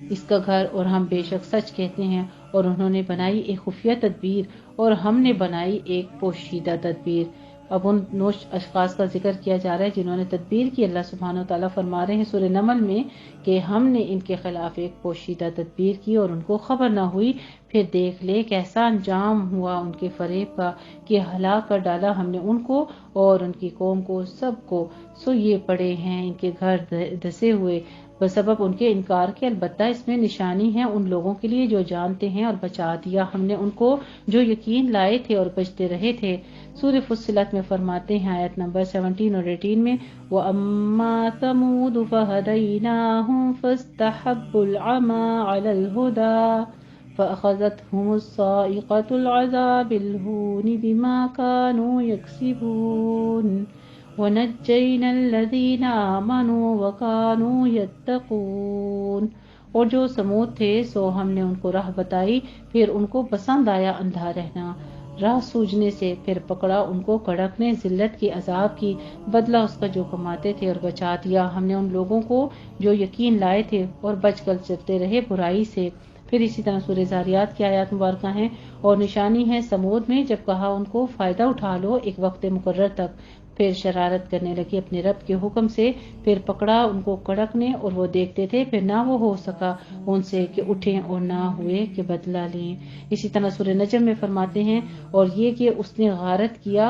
اس کا گھر، اور ہم بے شک سچ کہتے ہیں۔ اور انہوں نے بنائی ایک خفیہ تدبیر اور ہم نے بنائی ایک پوشیدہ تدبیر۔ اب ان 9 اشخاص کا ذکر کیا جا رہا ہے جنہوں نے تدبیر کی۔ اللہ سبحانہ وتعالیٰ فرما رہے ہیں سورہ نمل میں کہ ہم نے ان کے خلاف ایک پوشیدہ تدبیر کی اور ان کو خبر نہ ہوئی، پھر دیکھ لے کیسا انجام ہوا ان کے فریب کا، کہ ہلاک کر ڈالا ہم نے ان کو اور ان کی قوم کو سب کو۔ سو یہ پڑے ہیں ان کے گھر دھسے ہوئے بسبب ان کے انکار کے، البتہ اس میں نشانی ہے ان لوگوں کے لیے جو جانتے ہیں، اور بچا دیا ہم نے ان کو جو یقین لائے تھے اور بچتے رہے تھے۔ سورہ فصلت میں فرماتے ہیں آیت نمبر 17 اور 18 میں وَأَمَّا ثَمُودُ فَهَدَيْنَاهُمْ فَاسْتَحَبُّوا الْعَمَى عَلَى الْهُدَى فَأَخَذَتْهُمُ الصَّاعِقَةُ الْعَذَابِ الْهُونِ بِمَا كَانُوا يَكْسِبُونَ وَنَجَّيْنَا الَّذِينَ آمَنُوا وَكَانُوا يَتَّقُونَ۔ اور جو سمود تھے سو ہم نے ان کو راہ بتائی، پھر ان کو پسند آیا اندھا رہنا راہ سوجنے سے، پھر پکڑا ان کو کڑک نے ذلت کے عذاب کی، بدلہ اس کا جو کماتے تھے، اور بچا دیا ہم نے ان لوگوں کو جو یقین لائے تھے اور بچ کر چلتے رہے برائی سے۔ پھر اسی طرح سورہ زاریات کی آیات مبارکہ ہیں اور نشانی ہے سمود میں، جب کہا ان کو فائدہ اٹھا لو ایک وقت مقرر تک، پھر شرارت کرنے لگے اپنے رب کے حکم سے، پھر پکڑا ان کو کڑک نے اور وہ دیکھتے تھے، پھر نہ وہ ہو سکا ان سے کہ اٹھیں اور نہ ہوئے کہ بدلہ لیں۔ اسی طرح سورہ نجم میں فرماتے ہیں اور یہ کہ اس نے غارت کیا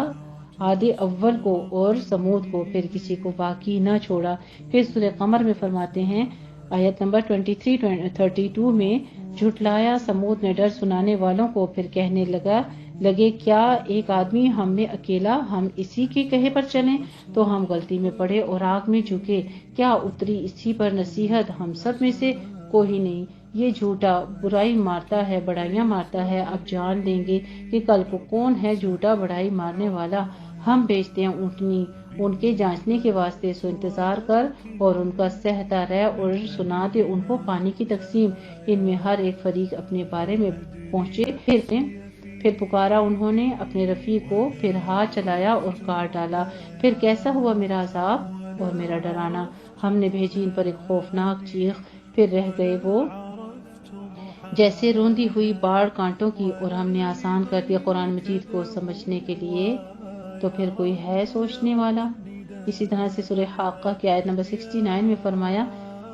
عاد اول کو اور سمود کو، پھر کسی کو باقی نہ چھوڑا۔ پھر سورہ قمر میں فرماتے ہیں آیت نمبر 23-32 میں جھٹلایا سمود نے ڈر سنانے والوں کو، پھر کہنے لگے کیا ایک آدمی ہم میں اکیلا، ہم اسی کے کہے پر چلیں؟ تو ہم غلطی میں پڑے اور آگ میں جھکے، کیا اتری اسی پر نصیحت ہم سب میں سے؟ کوئی نہیں، یہ جھوٹا برائی مارتا ہے، بڑائیاں مارتا ہے، اب جان لیں گے کہ کل کو کون ہے جھوٹا بڑائی مارنے والا۔ ہم بھیجتے ہیں اونٹنی ان کے جانچنے کے واسطے، سو انتظار کر اور ان کا سہتا رہ اور سنا دے ان کو پانی کی تقسیم، ان میں ہر ایک فریق اپنے بارے میں پہنچے۔ پھر پکارا انہوں نے اپنے رفیق کو، پھر ہاتھ چلایا اور کاٹ ڈالا، پھر کیسا ہوا میرا عذاب اور میرا ڈرانا۔ ہم نے بھیجی ان پر ایک خوفناک چیخ، پھر رہ گئے وہ جیسے روندی ہوئی باڑ کانٹوں کی، اور ہم نے آسان کر دیا قرآن مجید کو سمجھنے کے لیے، تو پھر کوئی ہے سوچنے والا۔ اسی طرح سے سورہ حاقہ کی آیت نمبر 69 میں فرمایا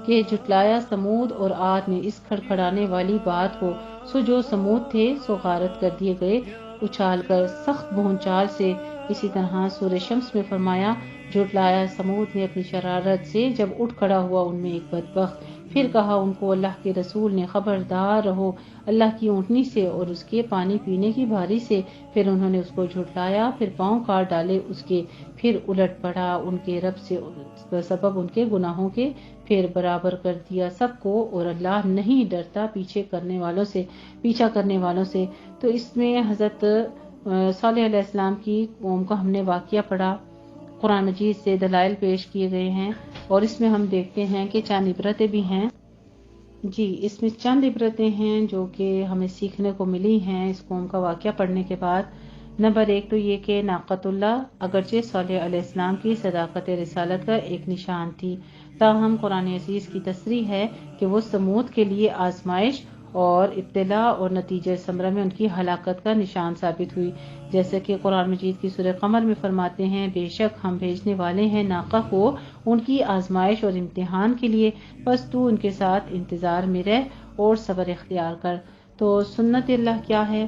کہ جھٹلایا سمود اور عاد نے اس کھڑکھڑانے والی بات کو، سو جو سمود تھے سو غارت کر دیے گئے، اچھال کر سخت بھونچال سے۔ اسی طرح سورہ شمس میں فرمایا، جھٹلایا سمود نے اپنی شرارت سے جب اٹھ کھڑا ہوا ان میں ایک بدبخت، پھر کہا ان کو اللہ کے رسول نے، خبردار رہو اللہ کی اونٹنی سے اور اس کے پانی پینے کی بھاری سے۔ پھر انہوں نے اس کو جھٹلایا، پھر پاؤں کاٹ ڈالے اس کے، پھر الٹ پڑا ان کے رب سے سبب ان کے گناہوں کے، پھر برابر کر دیا سب کو، اور اللہ نہیں ڈرتا پیچھا کرنے والوں سے۔ تو اس میں حضرت صالح علیہ السلام کی قوم کا ہم نے واقعہ پڑھا، قرآن مجید سے دلائل پیش کیے گئے ہیں، اور اس میں ہم دیکھتے ہیں کہ چند عبرتیں بھی ہیں۔ جی، اس میں چند عبرتیں ہیں جو کہ ہمیں سیکھنے کو ملی ہیں اس قوم کا واقعہ پڑھنے کے بعد۔ نمبر 1 تو یہ کہ ناقۃ اللہ اگرچہ صالح علیہ السلام کی صداقت رسالت کا ایک نشان تھی، تاہم قرآن عزیز کی تصریح ہے کہ وہ سمود کے لیے آزمائش اور ابتلا اور نتیجہ ثمرہ میں ان کی ہلاکت کا نشان ثابت ہوئی، جیسے کہ قرآن مجید کی سورہ قمر میں فرماتے ہیں، بے شک ہم بھیجنے والے ہیں ناقہ کو ان کی آزمائش اور امتحان کے لیے، بس تو ان کے ساتھ انتظار میں رہ اور صبر اختیار کر۔ تو سنت اللہ کیا ہے؟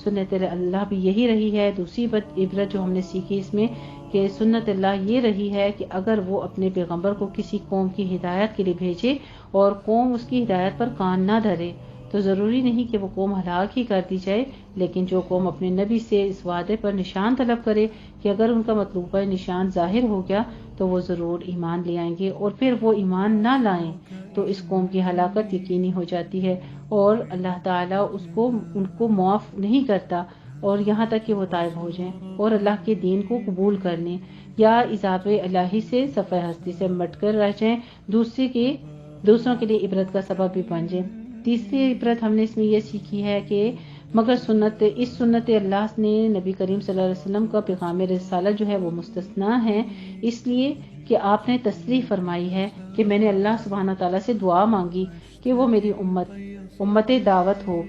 سنت اللہ بھی یہی رہی ہے۔ دوسری عبرت جو ہم نے سیکھی اس میں کہ سنت اللہ یہ رہی ہے کہ اگر وہ اپنے پیغمبر کو کسی قوم کی ہدایت کے لیے بھیجے اور قوم اس کی ہدایت پر کان نہ دھرے تو ضروری نہیں کہ وہ قوم ہلاک ہی کر دی جائے، لیکن جو قوم اپنے نبی سے اس وعدے پر نشان طلب کرے کہ اگر ان کا مطلوبہ نشان ظاہر ہو گیا تو وہ ضرور ایمان لے آئیں گے، اور پھر وہ ایمان نہ لائیں تو اس قوم کی ہلاکت یقینی ہو جاتی ہے، اور اللہ تعالیٰ ان کو معاف نہیں کرتا، اور یہاں تک کہ وہ تائب ہو جائیں اور اللہ کے دین کو قبول کر لیں، یا عذاب الہی سے صفحہ ہستی سے مٹ کر رہ جائیں، دوسروں کے لیے عبرت کا سبب بھی بن جائیں۔ تیسری عبرت ہم نے اس میں یہ سیکھی ہے کہ مگر سنت اللہ نے نبی کریم صلی اللہ علیہ وسلم کا پیغام رسالت جو ہے وہ مستثنا ہے، اس لیے کہ آپ نے تصریح فرمائی ہے کہ میں نے اللہ سبحانہ تعالیٰ سے دعا مانگی کہ وہ میری امت دعوت ہو۔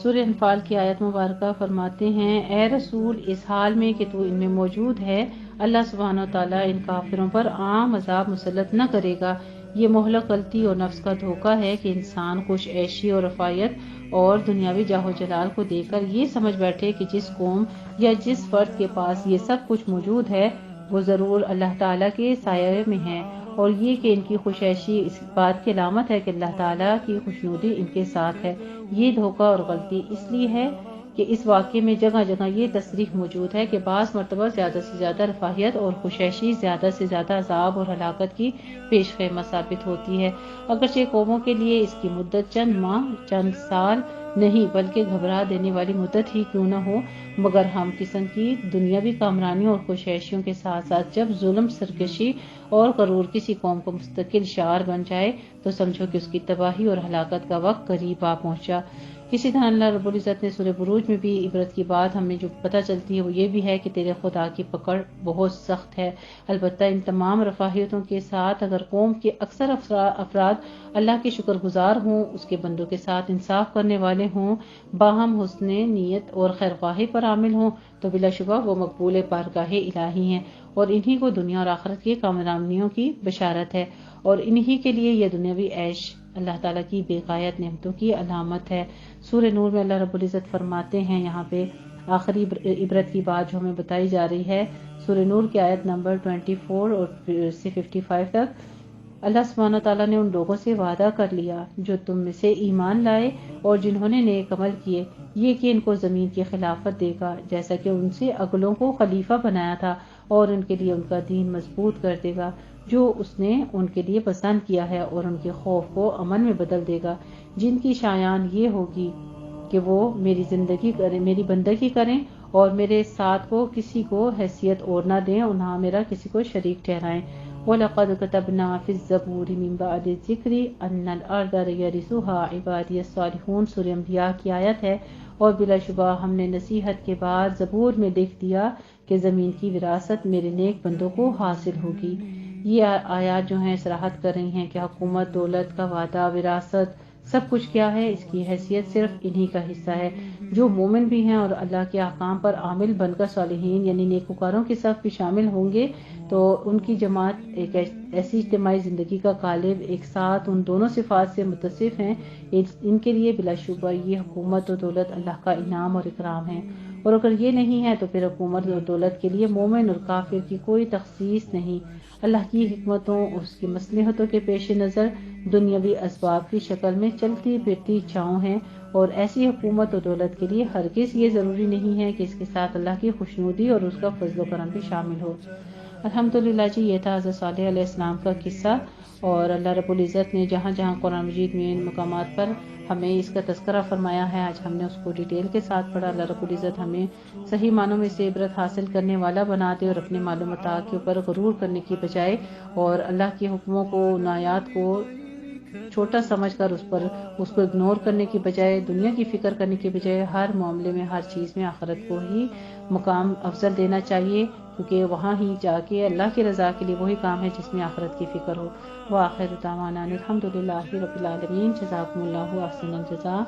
سورہ انفال کی آیت مبارکہ فرماتے ہیں، اے رسول اس حال میں کہ تو ان میں موجود ہے، اللہ سبحانہ تعالیٰ ان کافروں پر عام عذاب مسلط نہ کرے گا۔ یہ مہلک غلطی اور نفس کا دھوکہ ہے کہ انسان خوش عیشی اور رفاہیت اور دنیاوی جاہ و جلال کو دیکھ کر یہ سمجھ بیٹھے کہ جس قوم یا جس فرد کے پاس یہ سب کچھ موجود ہے وہ ضرور اللہ تعالیٰ کے سائے میں ہے، اور یہ کہ ان کی خوش عیشی اس بات کی علامت ہے کہ اللہ تعالیٰ کی خوشنودی ان کے ساتھ ہے۔ یہ دھوکہ اور غلطی اس لیے ہے کہ اس واقعے میں جگہ جگہ یہ تصریح موجود ہے کہ بعض مرتبہ زیادہ سے زیادہ رفاہیت اور خوش عیشی زیادہ سے زیادہ عذاب اور ہلاکت کی پیش خیمہ ثابت ہوتی ہے، اگرچہ قوموں کے لیے اس کی مدت چند ماہ چند سال نہیں بلکہ گھبرا دینے والی مدت ہی کیوں نہ ہو، مگر ہم قسم کی دنیاوی کامرانیوں اور خوش عیشیوں کے ساتھ ساتھ جب ظلم، سرکشی اور غرور کسی قوم کو مستقل شعار بن جائے تو سمجھو کہ اس کی تباہی اور ہلاکت کا وقت قریب آ پہنچا۔ اسی طرح اللہ رب العزت نے سورہ بروج میں بھی عبرت کی بات ہمیں جو پتہ چلتی ہے وہ یہ بھی ہے کہ تیرے خدا کی پکڑ بہت سخت ہے، البتہ ان تمام رفاہیتوں کے ساتھ اگر قوم کے اکثر افراد اللہ کے شکر گزار ہوں، اس کے بندوں کے ساتھ انصاف کرنے والے ہوں، باہم حسن نیت اور خیرخواہی پر عامل ہوں تو بلا شبہ وہ مقبول بارگاہ الہی ہیں، اور انہی کو دنیا اور آخرت کی کامیابیوں کی بشارت ہے، اور انہی کے لیے یہ دنیاوی عیش اللہ تعالیٰ کی بے غایت نعمتوں کی علامت ہے۔ سورہ نور میں اللہ رب العزت فرماتے ہیں، یہاں پہ آخری عبرت کی بات جو ہمیں بتائی جا رہی ہے، سورہ نور کی آیت نمبر 24 اور سے 55 تک، اللہ سبحانہ تعالیٰ نے ان لوگوں سے وعدہ کر لیا جو تم میں سے ایمان لائے اور جنہوں نے نیک عمل کیے، یہ کہ ان کو زمین کی خلافت دے گا جیسا کہ ان سے اگلوں کو خلیفہ بنایا تھا، اور ان کے لیے ان کا دین مضبوط کر دے گا جو اس نے ان کے لیے پسند کیا ہے، اور ان کے خوف کو امن میں بدل دے گا، جن کی شایان یہ ہوگی کہ وہ میری بندگی کریں اور میرے ساتھ کو کسی کو حیثیت اور نہ دیں اور نہ میرا کسی کو شریک ٹھہرائیں۔ وَلَقَدْ كَتَبْنَا فِي الزَّبُورِ مِن بَعْدِ الذِّكْرِ أَنَّ الْأَرْضَ يَرِثُهَا عِبَادِيَ الصَّالِحُونَ سورہ انبیاء کی آیت ہے، اور بلا شبہ ہم نے نصیحت کے بعد زبور میں لکھ دیا کہ زمین کی وراثت میرے نیک بندوں کو حاصل ہوگی۔ یہ آیات جو ہیں صراحت کر رہی ہیں کہ حکومت، دولت کا وعدہ، وراثت، سب کچھ کیا ہے اس کی حیثیت صرف انہی کا حصہ ہے۔ جو مومن بھی ہیں اور اللہ کے احکام پر عامل بن کر صالحین یعنی نیکوکاروں کے صف بھی شامل ہوں گے تو ان کی جماعت ایک ایسی اجتماعی زندگی کا غالب ایک ساتھ ان دونوں صفات سے متصف ہیں، ان کے لیے بلا شبہ یہ حکومت و دولت اللہ کا انعام اور اکرام ہے۔ اور اگر یہ نہیں ہے تو پھر حکومت اور دولت کے لیے مومن اور کافر کی کوئی تخصیص نہیں۔ اللہ کی حکمتوں اس کی مصلحتوں کے پیش نظر دنیاوی اسباب کی شکل میں چلتی پھرتی چھاؤں ہیں، اور ایسی حکومت و دولت کے لیے ہرگز یہ ضروری نہیں ہے کہ اس کے ساتھ اللہ کی خوشنودی اور اس کا فضل و کرم بھی شامل ہو۔ الحمدللہ جی، یہ تھا حضرت صالح علیہ السلام کا قصہ، اور اللہ رب العزت نے جہاں جہاں قرآن مجید میں ان مقامات پر ہمیں اس کا تذکرہ فرمایا ہے، آج ہم نے اس کو ڈیٹیل کے ساتھ پڑھا۔ اللہ رب العزت ہمیں صحیح معنوں میں سے عبرت حاصل کرنے والا بنا دے، اور اپنے معلومات کے اوپر غرور کرنے کی بجائے اور اللہ کے حکموں کو عنایات کو چھوٹا سمجھ کر اس کو اگنور کرنے کی بجائے، دنیا کی فکر کرنے کی بجائے ہر معاملے میں ہر چیز میں آخرت کو ہی مقام افضل دینا چاہیے، کیونکہ وہاں ہی جا کے اللہ کی رضا کے لیے وہی کام ہے جس میں آخرت کی فکر ہو۔ وآخر دعوانا الحمدللہ رب العالمین۔ جزاکم اللہ احسن الجزاء۔